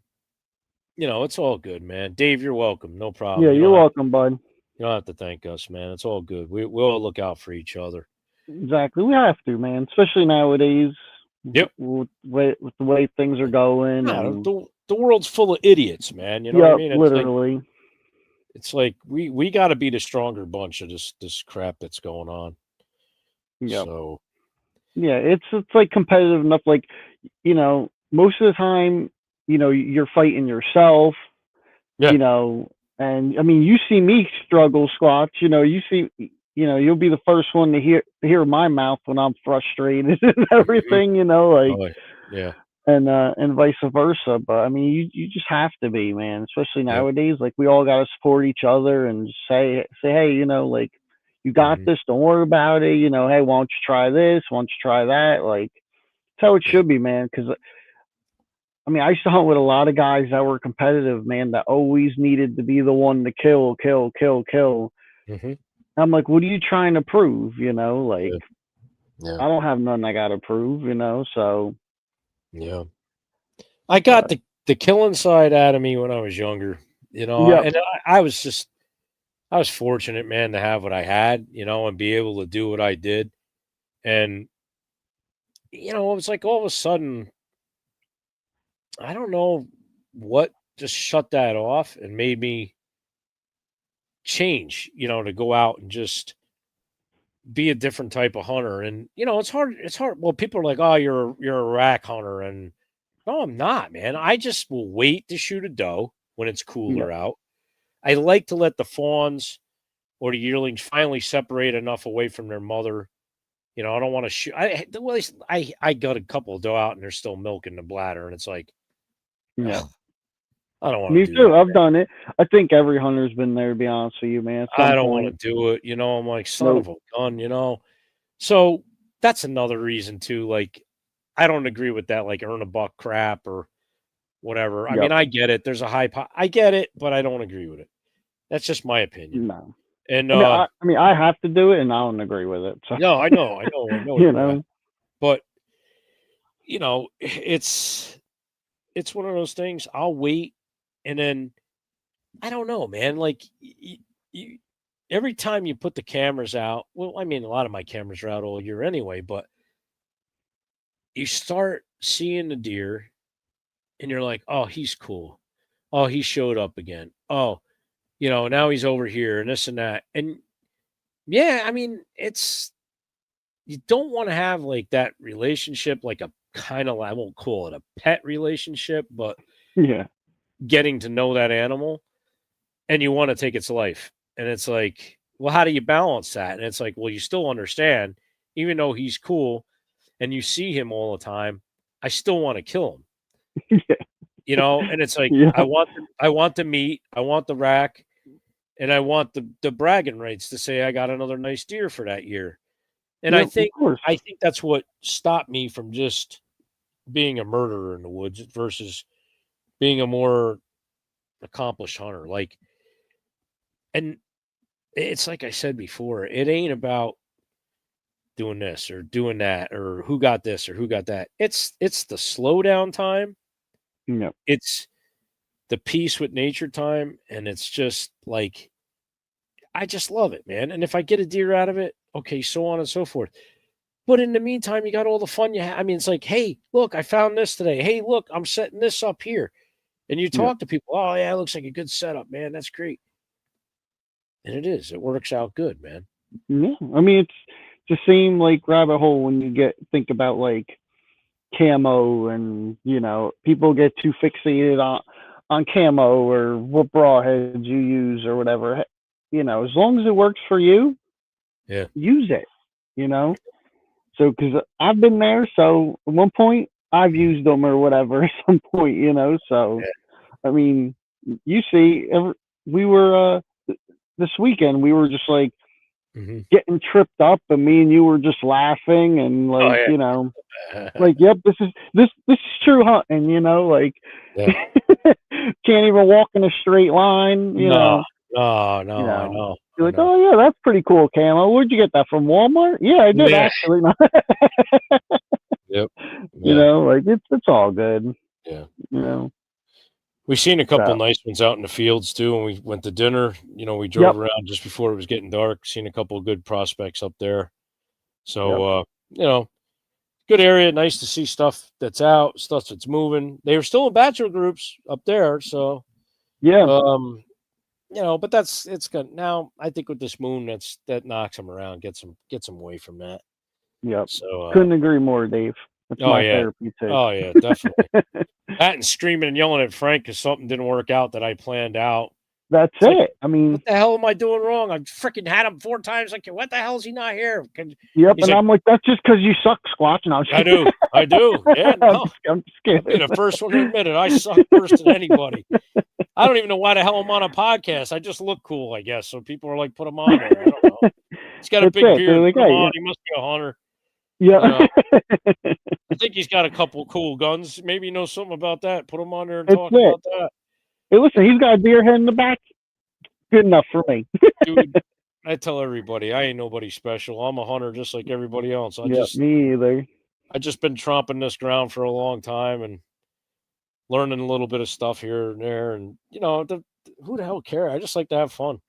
it's all good, man. Dave, you're welcome. No problem. yeah. You're welcome, bud. You don't have to thank us, man. It's all good. We'll all look out for each other. Exactly, we have to, man. Especially nowadays, Yep. with the way things are going, Yeah, and the world's full of idiots, man. You know what I yep, mean? literally, It's like we got to be the stronger bunch of this crap that's going on. yep, So yeah. It's like competitive enough. Like, most of the time, you're fighting yourself. yeah, you know, and I mean, you see me struggle, Squatch. You'll be the first one to hear my mouth when I'm frustrated and mhm. everything. Like, Oh yeah, and vice versa. But I mean, you just have to be, man. Especially yep, nowadays, like we all got to support each other and just say, hey, like you got hmm this. Don't worry about it. Hey, why don't you try this? Why don't you try that? Like, that's how it yeah, should be, man. Because I mean, I used to hunt with a lot of guys that were competitive, man, that always needed to be the one to kill, kill, kill, kill. hmm I'm like, what are you trying to prove? Like, yeah, yeah, I don't have nothing I got to prove, so, yeah. I got but the killing side out of me when I was younger. yep, And I was just I was fortunate, man, to have what I had, and be able to do what I did. And it was like all of a sudden, I don't know what just shut that off and made me change, to go out and just be a different type of hunter. And it's hard. It's hard. Well, people are like, "Oh, you're a rack hunter," and no, I'm not, man. I just will wait to shoot a doe when it's cooler yep, out. I like to let the fawns or the yearlings finally separate enough away from their mother. I don't want to shoot. I got a couple of doe out and they're still milking the bladder, and it's like, yep. ugh, I don't want Me to do too. that. I've done it. I think every hunter's been there, to be honest with you, man, at I some don't want point. to do it. I'm like, son Nope. of a gun. So that's another reason too. Like, I don't agree with that, like earn a buck crap or whatever. I mean, Yep. I get it. There's a I get it, but I don't agree with it. That's just my opinion. No. And I have to do it, and I don't agree with it. So, no, I know what you you're at. know. But it's one of those things. I'll wait, and then I don't know, man. Like, you every time you put the cameras out, well, I mean, a lot of my cameras are out all year anyway, but you start seeing the deer and you're like, oh, he's cool. Oh, he showed up again. Oh, now he's over here and this and that. And yeah, I mean, you don't want to have like that relationship, like a kind of, I won't call it a pet relationship, but Yeah. getting to know that animal and you want to take its life. And it's like, well, how do you balance that? And it's like, well, you still understand, even though he's cool and you see him all the time, I still want to kill him. And it's like, Yeah. I want the meat, I want the rack, and I want the bragging rights to say I got another nice deer for that year. And I Yep. Of think course. I think that's what stopped me from just being a murderer in the woods versus being a more accomplished hunter. Like, and it's like I said before, it ain't about doing this or doing that or who got this or who got that. It's the slowdown time. Yep. It's the peace with nature time, and it's just like I just love it, man. And if I get a deer out of it, okay, so on and so forth. But in the meantime, you got all the fun you have. I mean, it's like, hey, look, I found this today. Hey, look, I'm setting this up here. And you talk to people, oh, yeah, it looks like a good setup, man. That's great. And it is. It works out good, man. Yeah. I mean, it's the same like rabbit hole when you think about like camo, and people get too fixated on camo or what bra heads you use or whatever. As long as it works for you, use it. So because I've been there, so at one point I've used them or whatever at some point. So I mean, you see, we were this weekend we were just like getting tripped up, and me and you were just laughing and like like, yep, this is true hunting, like can't even walk in a straight line, No, I know. You're like, oh yeah, that's pretty cool camo. Where'd you get that from? Walmart? Yeah, I did actually. Yep. Like it's all good. Yeah. We seen a couple nice ones out in the fields too. When we went to dinner, we drove around just before it was getting dark. Seen a couple of good prospects up there. So, good area. Nice to see stuff that's out, stuff that's moving. They were still in bachelor groups up there. So, but it's good. Now, I think with this moon, that knocks them around, gets them away from that. Yep. So, couldn't agree more, Dave. That's my therapy too. Oh yeah, definitely. That and screaming and yelling at Frank because something didn't work out that I planned out. That's it. Like, I mean, what the hell am I doing wrong? I've freaking had him 4 times. Like, what the hell is he not here? And I'm like, that's just because you suck, Squatch. No, I do. Yeah, no. I'm just kidding. I'll be the first one to admit it. I suck worse than anybody. I don't even know why the hell I'm on a podcast. I just look cool, I guess. So people are like, put him on there. I don't know. He's got a big beard. Like, put him on. He must be a hunter. Yeah. I think he's got a couple cool guns. Maybe you know something about that. Put him on there and talk about that. Hey, listen, he's got a deer head in the back. Good enough for me. Dude, I tell everybody, I ain't nobody special. I'm a hunter just like everybody else. Me either. I just been tromping this ground for a long time and learning a little bit of stuff here and there. And, who the hell cares? I just like to have fun.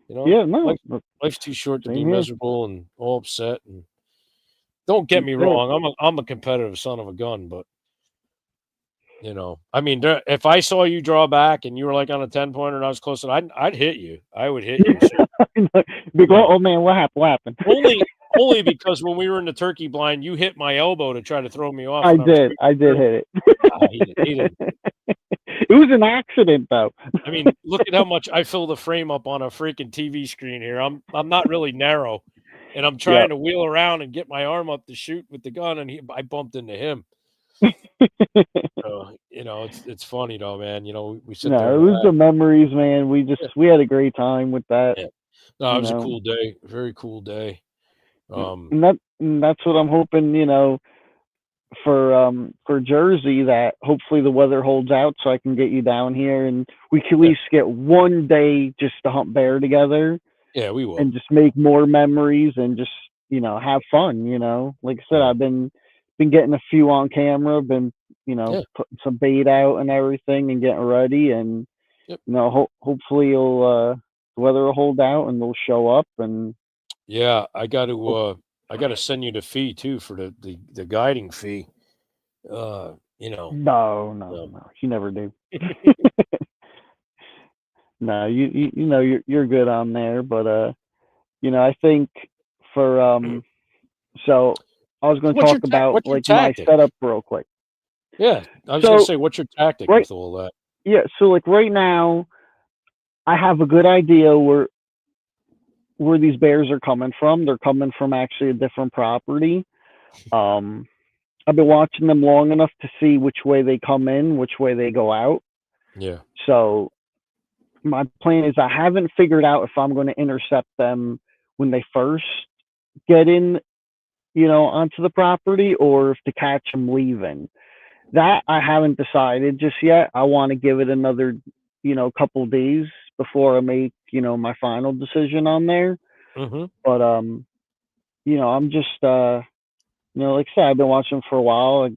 Yeah, no. Life's too short to be miserable and all upset. And don't get me wrong. I'm a competitive son of a gun, but I mean, if I saw you draw back and you were like on a 10-pointer and I was close, I'd hit you. I would hit you. Oh man, what happened? Only because when we were in the turkey blind, you hit my elbow to try to throw me off. I did hit it. He didn't. It was an accident, though. I mean, look at how much I fill the frame up on a freaking TV screen here. I'm not really narrow, and I'm trying to wheel around and get my arm up to shoot with the gun, and I bumped into him. So, it's funny though, man. We sit there. It was the memories, man. We had a great time with that. Yeah. No, it was a cool day. Very cool day. And that's what I'm hoping, for Jersey, that hopefully the weather holds out so I can get you down here and we can at least get one day just to hunt bear together. Yeah, we will. And just make more memories and just, have fun, Like I said, I've been getting a few on camera, been, putting some bait out and everything and getting ready, and hopefully the weather will hold out and they'll show up. And I got to send you the fee too for the guiding fee. No, you never do. No, you're good on there, but I think for so I was going to talk about like my setup real quick. Yeah, I was going to say, what's your tactic with all that? Yeah, so like right now, I have a good idea where these bears are coming from. They're coming from actually a different property. I've been watching them long enough to see which way they come in, which way they go out. Yeah. So my plan is I haven't figured out if I'm going to intercept them when they first get in, onto the property, or if to catch them leaving. That I haven't decided just yet. I want to give it another, couple days before I make, my final decision on there. Mm-hmm. But, I'm just, like I said, I've been watching them for a while.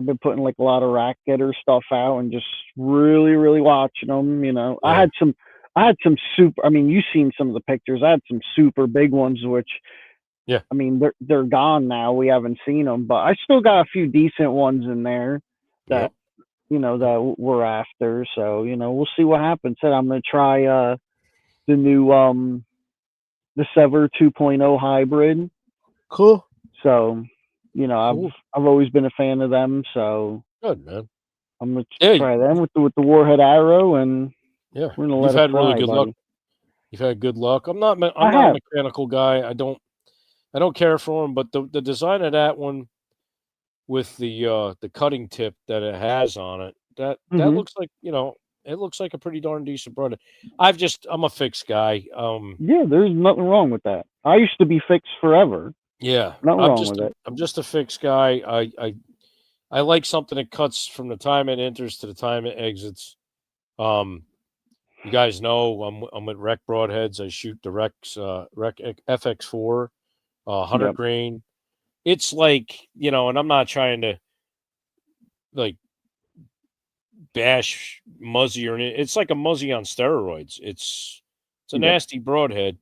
I've been putting like a lot of rack getter stuff out and just really, really watching them. Yeah. I had some super, you've seen some of the pictures. I had some super big ones, which Yeah. I mean, they're gone now. We haven't seen them, but I still got a few decent ones in there that Yep. that we're after. So we'll see what happens. Said I'm gonna try the new the Sever 2.0 hybrid. Cool. So Cool. I've always been a fan of them. So Good, man. I'm gonna Yeah. try them with the Warhead arrow, and Yeah. we're gonna You've let it had really fly, good luck. buddy. You've had good luck. I'm not I a have. mechanical guy. I don't care for them, but the design of that one with the cutting tip that it has on it, that Hmm. looks like, it looks like a pretty darn decent product. I'm a fixed guy. Yeah, there's nothing wrong with that. I used to be fixed forever. Yeah, Nothing wrong with it. I'm just a fixed guy. I like something that cuts from the time it enters to the time it exits. You guys know I'm with Rec Broadheads. I shoot the Rec FX4, 100 Yep. grain. It's like, and I'm not trying to like bash Muzzy or anything. It's like a Muzzy on steroids. It's a Yep. nasty broadhead.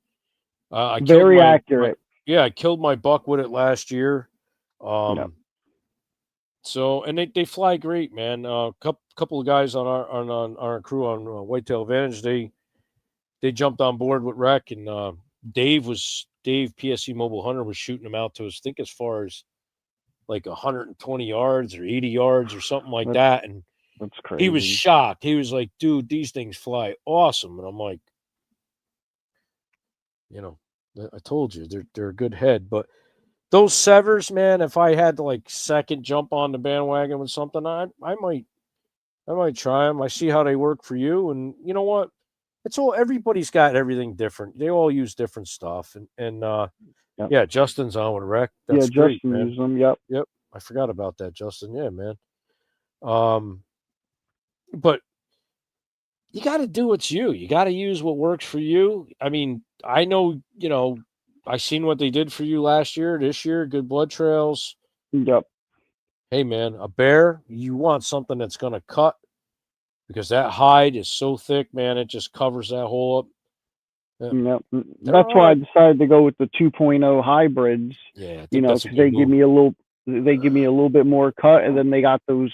I killed Very my accurate. I killed my buck with it last year. Yep. So, and they fly great, man. Couple of guys on our crew on Whitetail Advantage, they jumped on board with Rec, and Dave PSC Mobile Hunter was shooting them out to us, I think as far as like 120 yards or 80 yards or something like that, and That's he was crazy. shocked. He was like, "Dude, these things fly awesome," and I'm like, I told you they're a good head, but those Severs, man, if I had to like second jump on the bandwagon with something, I might try them. I see how they work for you, and you know what? Everybody's got everything different. They all use different stuff, and Yep. yeah, Justin's on with Rec. Yeah, That's great, Justin man. used them. Yep. Yep, I forgot about that, Justin. Yeah, man. But you got to do what's you. You got to use what works for you. I mean, I know, I seen what they did for you last year, this year, good blood trails. Yep. Hey, man, a bear, you want something that's going to cut because that hide is so thick, man. It just covers that hole up. Yep. They're That's all why I right. decided to go with the 2.0 hybrids. Yeah, I think that's a Because good they give move. me a little bit more cut, and then they got those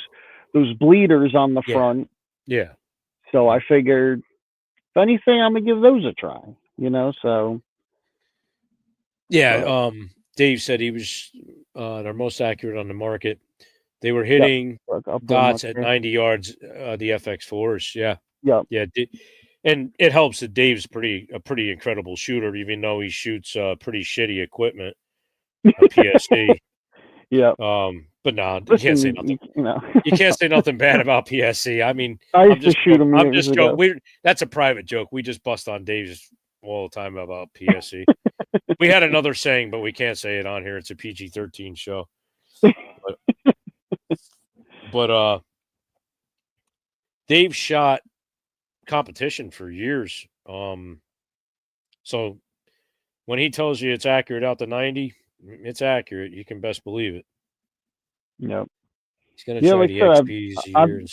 bleeders on the Yeah. front. Yeah. So I figured, if anything, I'm gonna give those a try. So Yeah. but, Dave said he was their most accurate on the market. They were yep. hitting I'll put them up dots at here. 90 yards, the FX4s. Yeah. Yep. Yeah. And it helps that Dave's a pretty incredible shooter, even though he shoots pretty shitty equipment, a PSC. Yep. But no, you Listen, can't say nothing. You can't say nothing bad about PSC. I mean, I I'm used to just shoot them I'm years just ago. joking. That's a private joke. We just bust on Dave's all the time about PSC. We had another saying, but we can't say it on here. It's a PG-13 show. But Dave shot competition for years. So when he tells you it's accurate out to 90, it's accurate. You can best believe it. Yep. He's going to Yeah, try like the I said, XPs a I year.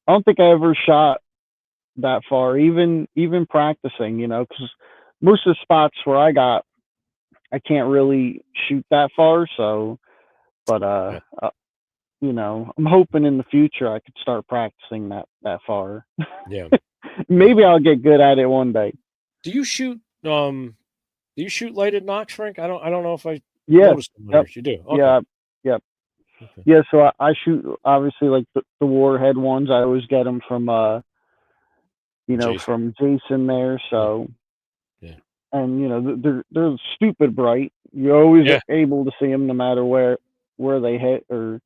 don't think I ever shot that far, even practicing. Because most of the spots where I can't really shoot that far. So, but I'm hoping in the future I could start practicing that far. Yeah. Maybe I'll get good at it one day. Do you shoot lighted nocks, Frank? I don't know if I Yeah. noticed them Yep. here. You do. Okay. Yeah. Yep. Okay. Yeah. So I shoot obviously like the Warhead ones. I always get them from Jason. from Jason there. So. Yeah. And they're stupid bright. You're always able to see them no matter where they hit or.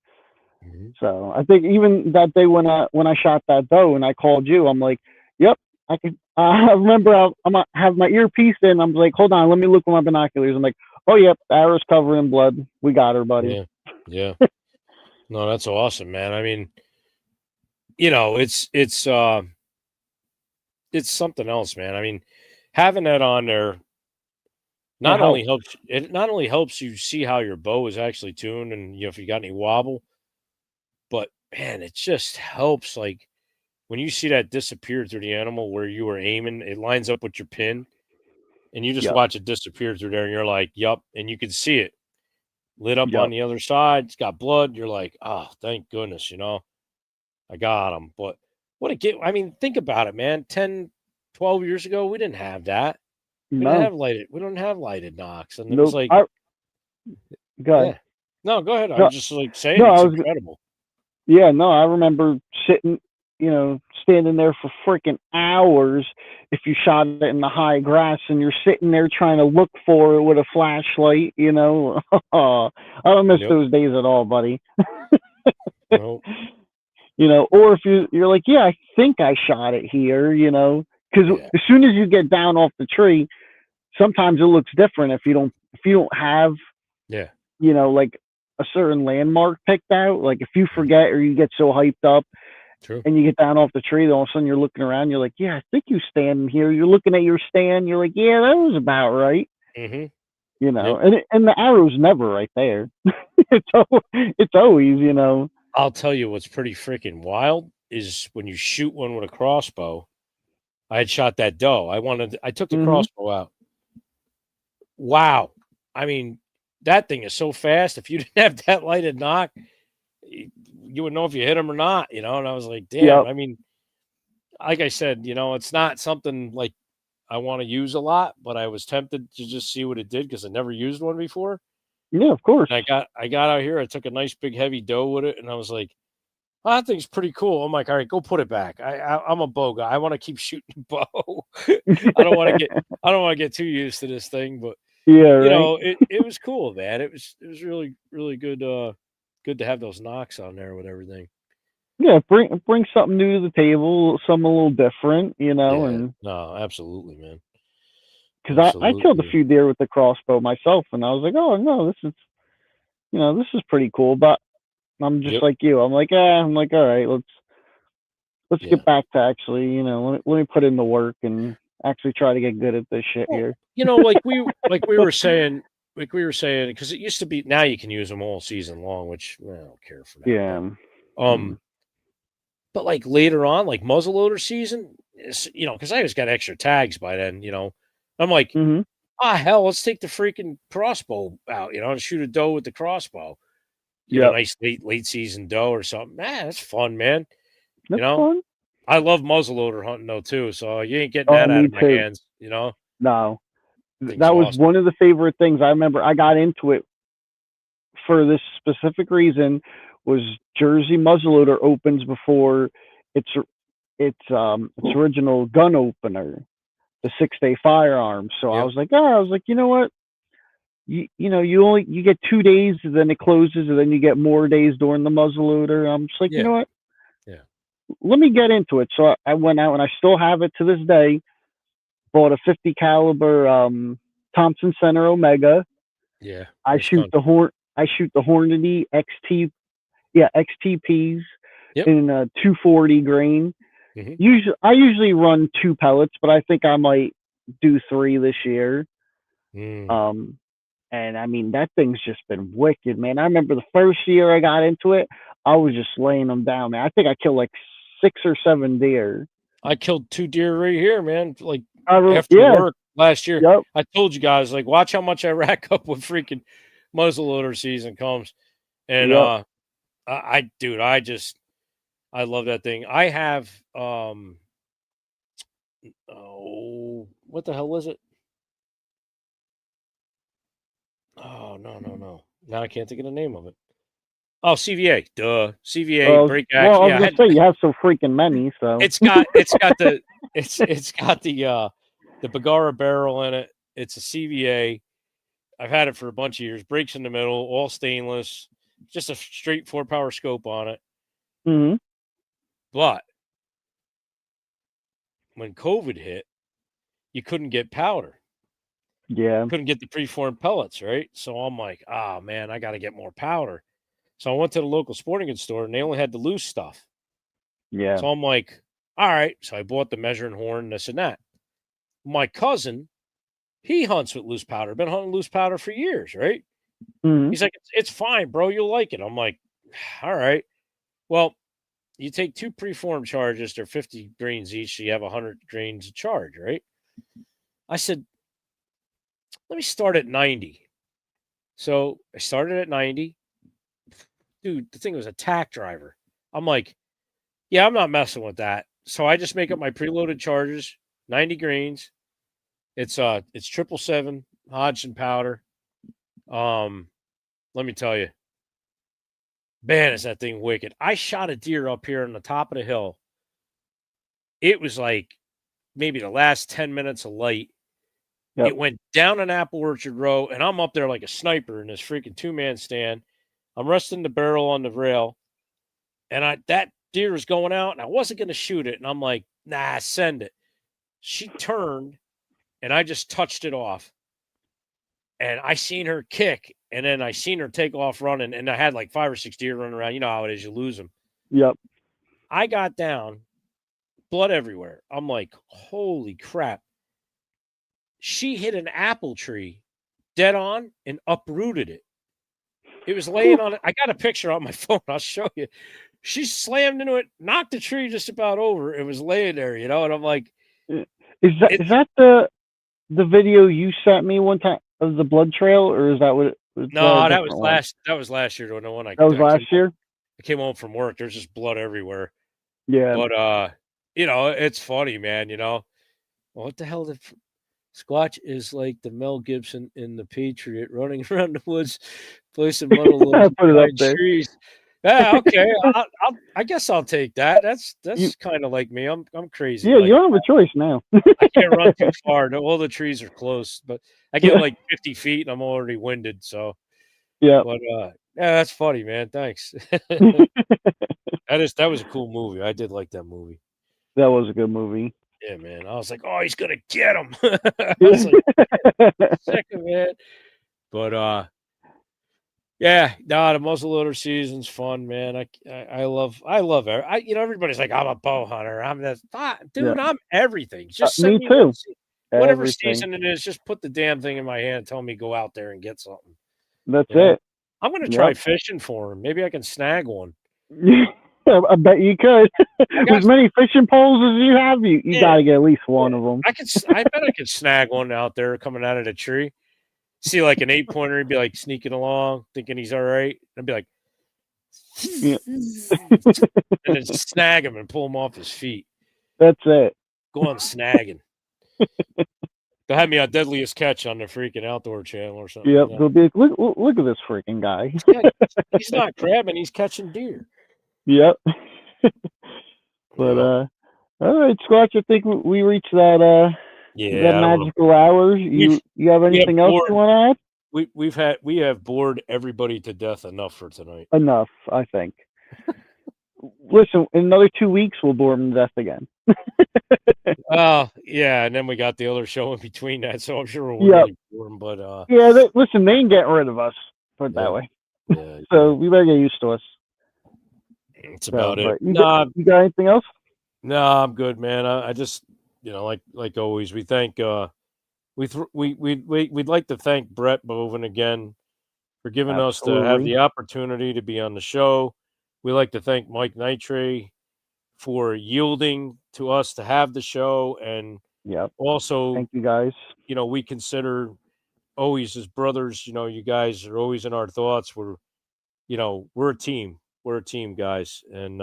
Mm-hmm. So I think even that day when I shot that doe and I called you, I'm like, yep, I can. I remember I'm gonna have my earpiece in. I'm like, hold on, let me look with my binoculars. I'm like, oh yep, the arrow's covering blood. We got her, buddy. Yeah. No, that's awesome, man. I mean, it's something else, man. I mean, having that on there not only helps you see how your bow is actually tuned and if you got any wobble, but man, it just helps. Like when you see that disappear through the animal where you were aiming, it lines up with your pin. and you just Yep. watch it disappear through there, and you're like, yup, and you can see it lit up on Yep. the other side. It's got blood. You're like, oh, thank goodness, I got him. But what a get. I mean, think about it, man. 10, 12 years ago, we didn't have that. We didn't No. have lighted. We don't have lighted knocks, and it was Nope. like, Go ahead. yeah. No, go ahead. I No, was just like saying no, it's incredible. yeah, no, I remember sitting, standing there for freaking hours if you shot it in the high grass and you're sitting there trying to look for it with a flashlight, I don't miss Yep. those days at all, buddy. Nope. Or if you're like, yeah, I think I shot it here, because Yeah. as soon as you get down off the tree, sometimes it looks different if you don't have, Yeah. like a certain landmark picked out. Like if you forget or you get so hyped up True. and you get down off the tree, then all of a sudden you're looking around, you're like, yeah, I think you standing here. You're looking at your stand, you're like, yeah, that was about right. Mm-hmm. And the arrow's never right there. it's always. I'll tell you what's pretty freaking wild is when you shoot one with a crossbow. I had shot that doe. I took the crossbow out. Wow. I mean, that thing is so fast. If you didn't have that lighted knock, you would know if you hit him or not, And I was like, damn. Yep. I mean, like I said, it's not something like I want to use a lot, but I was tempted to just see what it did because I never used one before. Yeah, of course. And I got out here. I took a nice big heavy doe with it, and I was like, oh, that thing's pretty cool. I'm like, all right, go put it back. I'm a bow guy. I want to keep shooting bow. I don't want to get too used to this thing, but yeah, right. it was cool, man. It was really, really good. Good to have those knocks on there with everything. Yeah, bring something new to the table, something a little different, Yeah, and no, absolutely, man. because I killed a few deer with the crossbow myself, and I was like, oh no, this is pretty cool. But I'm just like you. I'm like, all right, let's get back to actually, let me put in the work and actually try to get good at this shit here. Like we were saying, because it used to be. Now you can use them all season long, which I don't care for that. Yeah. But like later on, like muzzleloader season, because I always got extra tags by then. I'm like, hell, let's take the freaking crossbow out, and shoot a doe with the crossbow. Get a nice late season doe or something. That's fun, man. That's fun. I love muzzleloader hunting though too. So you ain't getting that out of my hands, No, Thing's that was awesome. one of the favorite things. I remember I got into it for this specific reason. Was Jersey muzzleloader opens before its original gun opener, the 6-day firearm. So I was like, you know what? You get 2 days, and then it closes, and then you get more days during the muzzleloader. I'm just like, you know what? Yeah. Let me get into it. So I went out, and I still have it to this day. Bought a 50 caliber Thompson Center Omega. Yeah. I shoot the Hornady XTPs in a 240 grain. I usually run 2 pellets, but I think I might do 3 this year. And I mean, that thing's just been wicked, man. I remember the first year I got into it, I was just laying them down, man. I think I killed like 6 or 7 deer. I killed 2 deer right here, man. Like after work last year. Yep. I told you guys, like, watch how much I rack up when freaking muzzleloader season comes. And I love that thing. I have what the hell was it? Oh, no. Now I can't think of the name of it. Oh, CVA. Duh. CVA break action. Well, I was gonna say you have so freaking many, so it's got the Bagara barrel in it. It's a CVA. I've had it for a bunch of years. Brakes in the middle, all stainless. Just a straight 4-power scope on it. But when COVID hit, you couldn't get powder. Yeah. Couldn't get the preformed pellets, right? So I'm like, oh man, I got to get more powder. So I went to the local sporting goods store and they only had the loose stuff. Yeah. So I'm like, all right. So I bought the measuring horn, this and that. My cousin, he hunts with loose powder. Been hunting loose powder for years, right? He's like, it's fine, bro. You'll like it. I'm like, all right. Well, you take 2 preformed charges. They're 50 grains each. So you have 100 grains of charge, right? I said, let me start at 90. So I started at 90. Dude, the thing was a tack driver. I'm like, yeah, I'm not messing with that. So I just make up my preloaded charges, 90 greens. It's 777 Hodgson powder. Let me tell you, man, is that thing wicked. I shot a deer up here on the top of the hill. It was like maybe the last 10 minutes of light. Yep. It went down an apple orchard row, and I'm up there like a sniper in this freaking 2-man stand. I'm resting the barrel on the rail, and that deer was going out, and I wasn't going to shoot it. And I'm like, nah, send it. She turned, and I just touched it off. And I seen her kick, and then I seen her take off running, and I had like 5 or 6 deer running around. You know how it is, you lose them. Yep. I got down, blood everywhere. I'm like, holy crap. She hit an apple tree dead on and uprooted it. It was laying on it. I got a picture on my phone. I'll show you. She slammed into it, knocked the tree just about over. It was laying there, and I'm like, is that the video you sent me one time of the blood trail, or is that what? No, that was last year. The one that was last year. I came home from work. There's just blood everywhere. Yeah, but it's funny, man. What the hell? Squatch is like the Mel Gibson in The Patriot, running around the woods, placing muddle behind trees. Yeah, okay. I guess I'll take that. That's kind of like me. I'm crazy. Yeah, you don't have a choice now. I can't run too far. All the trees are close, but I get like 50 feet and I'm already winded. So yeah. But yeah, that's funny, man. Thanks. That was a cool movie. I did like that movie. That was a good movie. Yeah, man. I was like, oh, he's gonna get him. I was like, sick of it. But yeah, the muzzleloader season's fun, man. I love it. Everybody's like, I'm a bow hunter. I'm this, dude. Yeah. I'm everything. Just me too. Whatever season it is, just put the damn thing in my hand and tell me go out there and get something. That's it. I'm gonna try fishing for him. Maybe I can snag one. I bet you could. As many fishing poles as you have, you got to get at least one of them. I bet I could snag one out there coming out of the tree. See like an 8-pointer, he'd be like sneaking along, thinking he's all right. I'd be like, and then snag him and pull him off his feet. That's it. Go on snagging. They'll have me on Deadliest Catch on the freaking Outdoor Channel or something. Yep, they'll be like, look at this freaking guy. He's not crabbing, he's catching deer. Yep. But all right, Squatch, I think we reached that that magical hour. You have anything else you want to add? We have bored everybody to death enough for tonight. Enough, I think. Listen, in another 2 weeks we'll bore them to death again. Yeah, and then we got the other show in between that, so I'm sure we'll really bore them. But listen, they ain't getting rid of us. Put it that way. Yeah, so we better get used to us. It's about it. You got anything else? No, I'm good, man. I just, like always, we thank we'd like to thank Brett Boven again for giving us to have the opportunity to be on the show. We like to thank Mike Nitre for yielding to us to have the show, and also thank you guys. We consider always as brothers. You guys are always in our thoughts. We're a team. We're a team, guys, and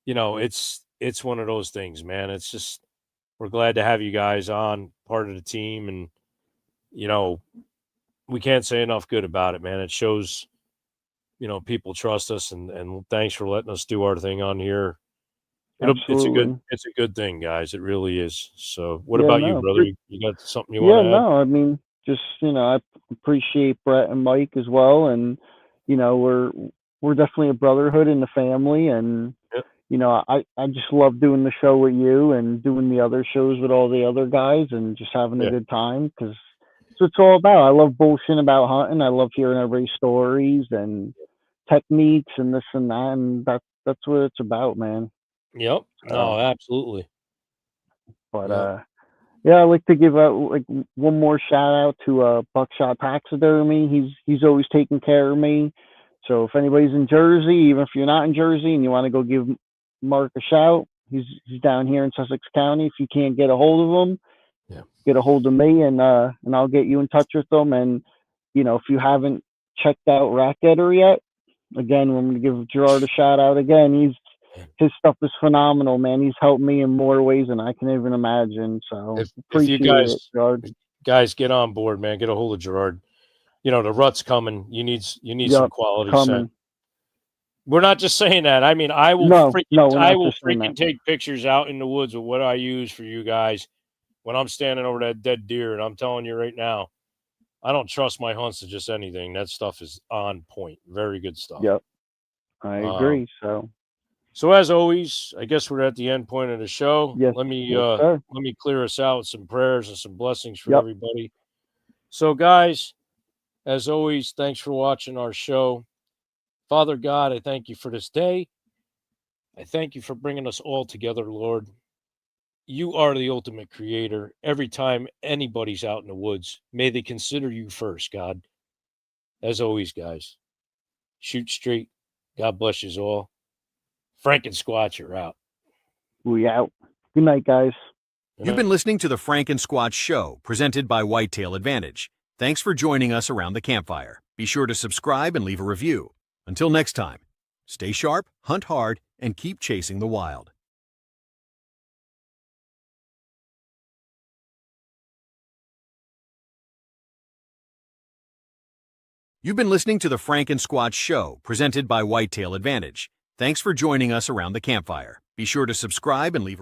it's one of those things, man. It's just we're glad to have you guys on, part of the team, and we can't say enough good about it, man. It shows people trust us, and thanks for letting us do our thing on here. It's a good thing, guys. It really is. So, what about you, brother? You got something you want to add? Yeah, no, I mean, just I appreciate Brett and Mike as well, and we're definitely a brotherhood in the family, and I just love doing the show with you and doing the other shows with all the other guys and just having a good time, because that's what it's all about. I love bullshitting about hunting. I love hearing everybody's stories and techniques and this and that, and that's what it's about, man. Yep. No, absolutely. But I'd like to give out one more shout out to Buckshot Taxidermy. He's always taking care of me. So if anybody's in Jersey, even if you're not in Jersey and you want to go give Mark a shout, he's down here in Sussex County. If you can't get a hold of him, get a hold of me, and I'll get you in touch with them. And if you haven't checked out Rat Getter yet, again, I'm going to give Gerard a shout out again. His stuff is phenomenal, man. He's helped me in more ways than I can even imagine. So if you guys get on board, man, get a hold of Gerard. The rut's coming. You need some quality scent. We're not just saying that. I mean, I will freaking take pictures out in the woods of what I use for you guys when I'm standing over that dead deer. And I'm telling you right now, I don't trust my hunts to just anything. That stuff is on point. Very good stuff. Yep. I agree. So as always, I guess we're at the end point of the show. Yes, let me clear us out with some prayers and some blessings for everybody. So guys, as always, thanks for watching our show. Father God, I thank you for this day. I thank you for bringing us all together, Lord. You are the ultimate creator. Every time anybody's out in the woods, may they consider you first, God. As always, guys, shoot straight. God bless you all. Frank and Squatch are out. We out. Good night, guys. You've been listening to the Frank and Squatch Show, presented by Whitetail Advantage. Thanks for joining us around the campfire. Be sure to subscribe and leave a review. Until next time, stay sharp, hunt hard, and keep chasing the wild. You've been listening to the Frank and Squatch Show, presented by Whitetail Advantage. Thanks for joining us around the campfire. Be sure to subscribe and leave